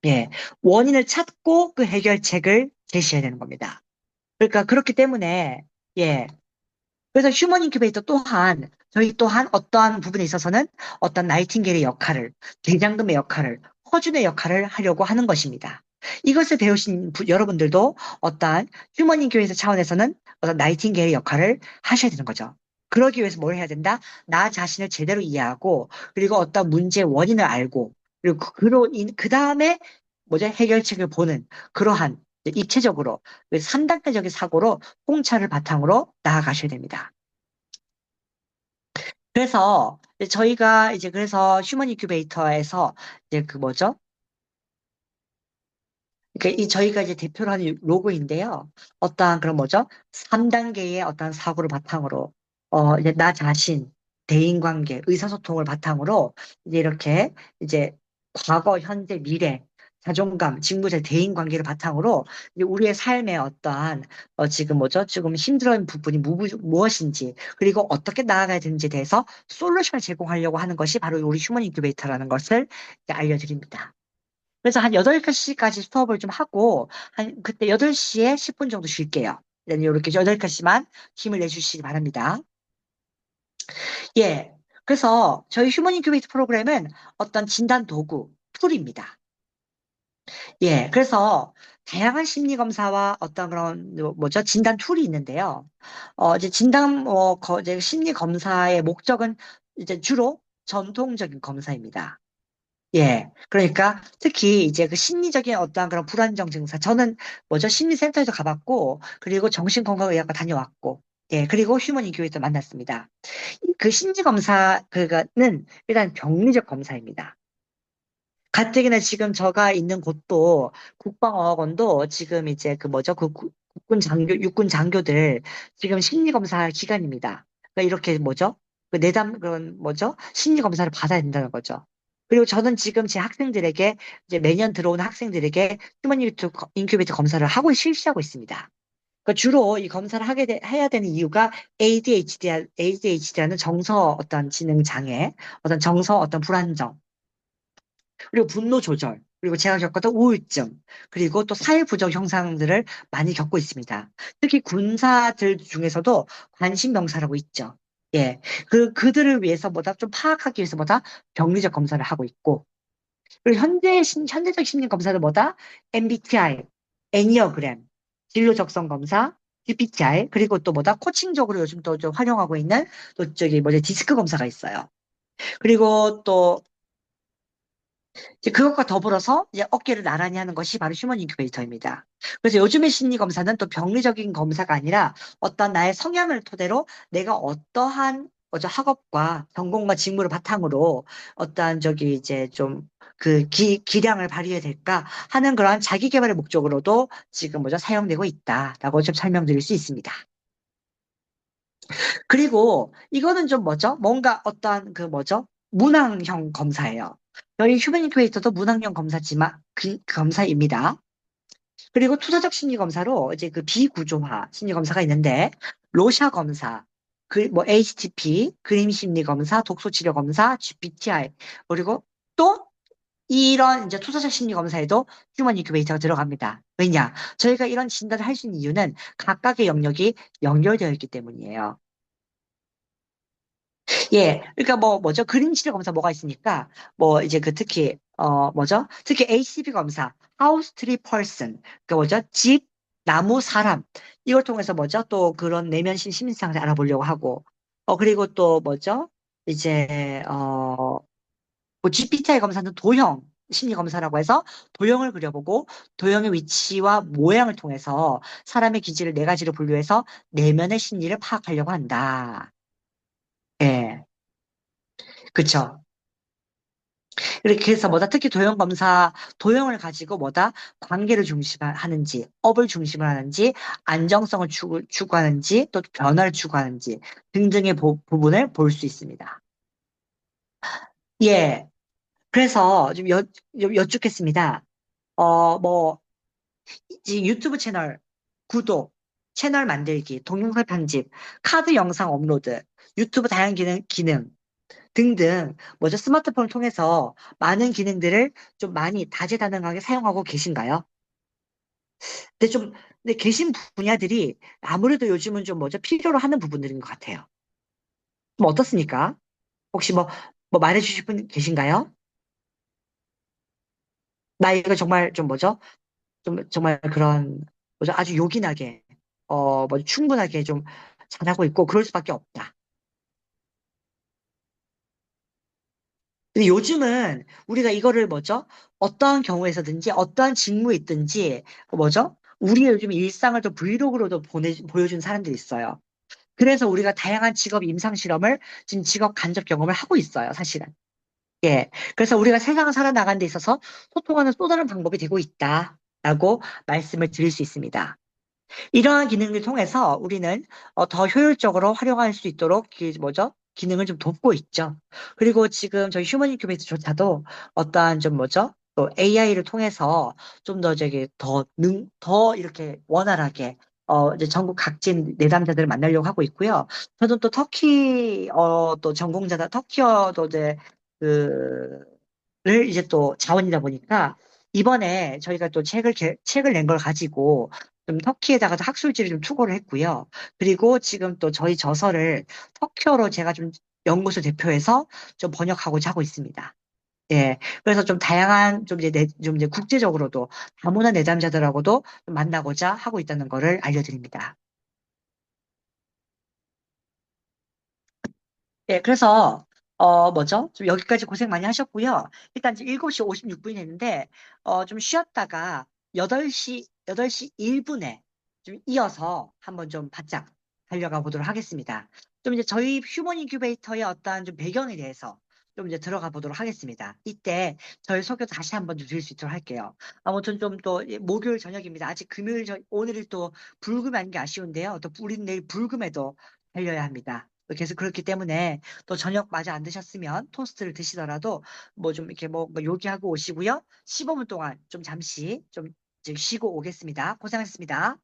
예. 원인을 찾고 그 해결책을 제시해야 되는 겁니다. 그러니까 그렇기 때문에, 예. 그래서 휴먼 인큐베이터 또한 저희 또한 어떠한 부분에 있어서는 어떤 나이팅게일의 역할을, 대장금의 역할을, 허준의 역할을 하려고 하는 것입니다. 이것을 배우신 여러분들도 어떠한 휴먼 인큐베이터 차원에서는 어떤 나이팅게일의 역할을 하셔야 되는 거죠. 그러기 위해서 뭘 해야 된다? 나 자신을 제대로 이해하고 그리고 어떤 문제의 원인을 알고 그리고 그 다음에 뭐죠? 해결책을 보는 그러한 입체적으로 3단계적인 사고로 통찰을 바탕으로 나아가셔야 됩니다. 그래서 이제 저희가 이제 그래서 휴먼 인큐베이터에서 이제 그 뭐죠? 그러니까 이 저희가 이제 대표로 하는 로고인데요. 어떠한 그런 뭐죠? 3단계의 어떠한 사고를 바탕으로 이제 나 자신, 대인관계, 의사소통을 바탕으로 이제 이렇게 이제 과거, 현재, 미래, 자존감, 직무제, 대인관계를 바탕으로 이제 우리의 삶의 어떠한 지금 뭐죠? 지금 힘들어하는 부분이 무엇인지 그리고 어떻게 나아가야 되는지에 대해서 솔루션을 제공하려고 하는 것이 바로 우리 휴먼 인큐베이터라는 것을 이제 알려드립니다. 그래서 한 8시까지 수업을 좀 하고, 그때 8시에 10분 정도 쉴게요. 이렇게 8시만 힘을 내주시기 바랍니다. 예. 그래서 저희 휴먼 인큐베이터 프로그램은 어떤 진단 도구, 툴입니다. 예. 그래서 다양한 심리 검사와 어떤 그런, 뭐죠? 진단 툴이 있는데요. 이제 이제 심리 검사의 목적은 이제 주로 전통적인 검사입니다. 예. 그러니까 특히 이제 그 심리적인 어떠한 그런 불안정 증상. 저는 뭐죠? 심리센터에도 가봤고, 그리고 정신건강의학과 다녀왔고, 예. 그리고 휴먼 인큐베이터 만났습니다. 그 심리검사, 그거는 일단 병리적 검사입니다. 가뜩이나 지금 제가 있는 곳도 국방어학원도 지금 이제 그 뭐죠? 육군 장교들 지금 심리검사 기간입니다. 그러니까 이렇게 뭐죠? 그런 뭐죠? 심리검사를 받아야 된다는 거죠. 그리고 저는 지금 제 학생들에게 이제 매년 들어오는 학생들에게 휴먼 인큐베이터 검사를 하고 실시하고 있습니다. 그러니까 주로 이 검사를 해야 되는 이유가 ADHD라는 정서 어떤 지능 장애, 어떤 정서 어떤 불안정, 그리고 분노 조절, 그리고 제가 겪었던 우울증, 그리고 또 사회 부정 형상들을 많이 겪고 있습니다. 특히 군사들 중에서도 관심 병사라고 있죠. 예. 그들을 위해서 좀 파악하기 위해서 병리적 검사를 하고 있고, 그리고 현대적 심리 검사는 MBTI, 애니어그램, 진로 적성 검사, GPTI, 그리고 또 코칭적으로 요즘 또 좀 활용하고 있는 또 디스크 검사가 있어요. 그리고 또 이제 그것과 더불어서 이제 어깨를 나란히 하는 것이 바로 휴먼 인큐베이터입니다. 그래서 요즘의 심리 검사는 또 병리적인 검사가 아니라 어떤 나의 성향을 토대로 내가 어떠한 학업과 전공과 직무를 바탕으로 어떠한 이제 좀 기량을 발휘해야 될까 하는 그러한 자기 개발의 목적으로도 지금 사용되고 있다라고 좀 설명드릴 수 있습니다. 그리고 이거는 좀 뭔가 어떠한 문항형 검사예요. 저희 휴먼 인큐베이터도 문항형 검사지만 검사입니다. 그리고 투사적 심리 검사로 이제 그 비구조화 심리 검사가 있는데 로샤 검사, HTP, 그림 심리 검사, 독소 치료 검사, GPTI, 그리고 또 이런 이제 투사적 심리 검사에도 휴먼 인큐베이터가 들어갑니다. 왜냐? 저희가 이런 진단을 할 수 있는 이유는 각각의 영역이 연결되어 있기 때문이에요. 예, 그러니까 그림 치료 검사 뭐가 있습니까? 이제 특히 특히 ACP 검사, House Tree Person, 집, 나무, 사람 이걸 통해서 또 그런 내면 심리 상태 알아보려고 하고, 그리고 또 이제 GPTI 검사는 도형 심리 검사라고 해서 도형을 그려보고 도형의 위치와 모양을 통해서 사람의 기질을 네 가지로 분류해서 내면의 심리를 파악하려고 한다. 예. 그쵸. 이렇게 해서 특히 도형을 가지고 관계를 중심하는지, 업을 중심으로 하는지, 안정성을 추구하는지, 또 변화를 추구하는지 등등의 부분을 볼 수 있습니다. 예. 그래서 좀 여쭙겠습니다. 이제 유튜브 채널 구독, 채널 만들기, 동영상 편집, 카드 영상 업로드, 유튜브 다양한 기능 등등 스마트폰을 통해서 많은 기능들을 좀 많이 다재다능하게 사용하고 계신가요? 근데 좀 근데 계신 분야들이 아무래도 요즘은 좀 뭐죠? 필요로 하는 부분들인 것 같아요. 뭐 어떻습니까? 혹시 뭐 말해주실 분 계신가요? 나 이거 정말 좀 뭐죠? 좀 정말 그런 뭐죠? 아주 요긴하게 뭐 충분하게 좀 잘하고 있고 그럴 수밖에 없다. 근데 요즘은 우리가 이거를 뭐죠? 어떠한 경우에서든지 어떠한 직무에 있든지 뭐죠? 우리의 요즘 일상을 또 브이로그로도 보여준 사람들이 있어요. 그래서 우리가 다양한 직업 임상 실험을 지금 직업 간접 경험을 하고 있어요, 사실은. 예. 그래서 우리가 세상을 살아나가는 데 있어서 소통하는 또 다른 방법이 되고 있다라고 말씀을 드릴 수 있습니다. 이러한 기능을 통해서 우리는 더 효율적으로 활용할 수 있도록 뭐죠? 기능을 좀 돕고 있죠. 그리고 지금 저희 휴먼 인큐베이터조차도 어떠한 좀 뭐죠? 또 AI를 통해서 좀 더 저기 더 이렇게 원활하게 이제 전국 각지 내담자들을 만나려고 하고 있고요. 저는 또 터키 또 전공자다 터키어도 이제 를 이제 또 자원이다 보니까 이번에 저희가 또 책을 낸 걸 가지고 좀 터키에다가 학술지를 좀 투고를 했고요. 그리고 지금 또 저희 저서를 터키어로 제가 좀 연구소 대표해서 좀 번역하고자 하고 있습니다. 예. 그래서 좀 다양한 좀 이제 국제적으로도 다문화 내담자들하고도 좀 만나고자 하고 있다는 거를 알려드립니다. 예, 그래서, 뭐죠? 좀 여기까지 고생 많이 하셨고요. 일단 이제 7시 56분이 됐는데, 좀 쉬었다가 8시 1분에 좀 이어서 한번 좀 바짝 달려가 보도록 하겠습니다. 좀 이제 저희 휴먼 인큐베이터의 어떠한 좀 배경에 대해서 좀 이제 들어가 보도록 하겠습니다. 이때 저희 소개 다시 한번 좀 드릴 수 있도록 할게요. 아무튼 좀 또 목요일 저녁입니다. 아직 오늘이 또 불금이 게 아쉬운데요. 또 우리는 내일 불금에도 달려야 합니다. 그래서 그렇기 때문에 또 저녁 마저 안 드셨으면 토스트를 드시더라도 뭐 좀 이렇게 뭐 요기하고 오시고요. 15분 동안 좀 잠시 좀 이제 쉬고 오겠습니다. 고생하셨습니다.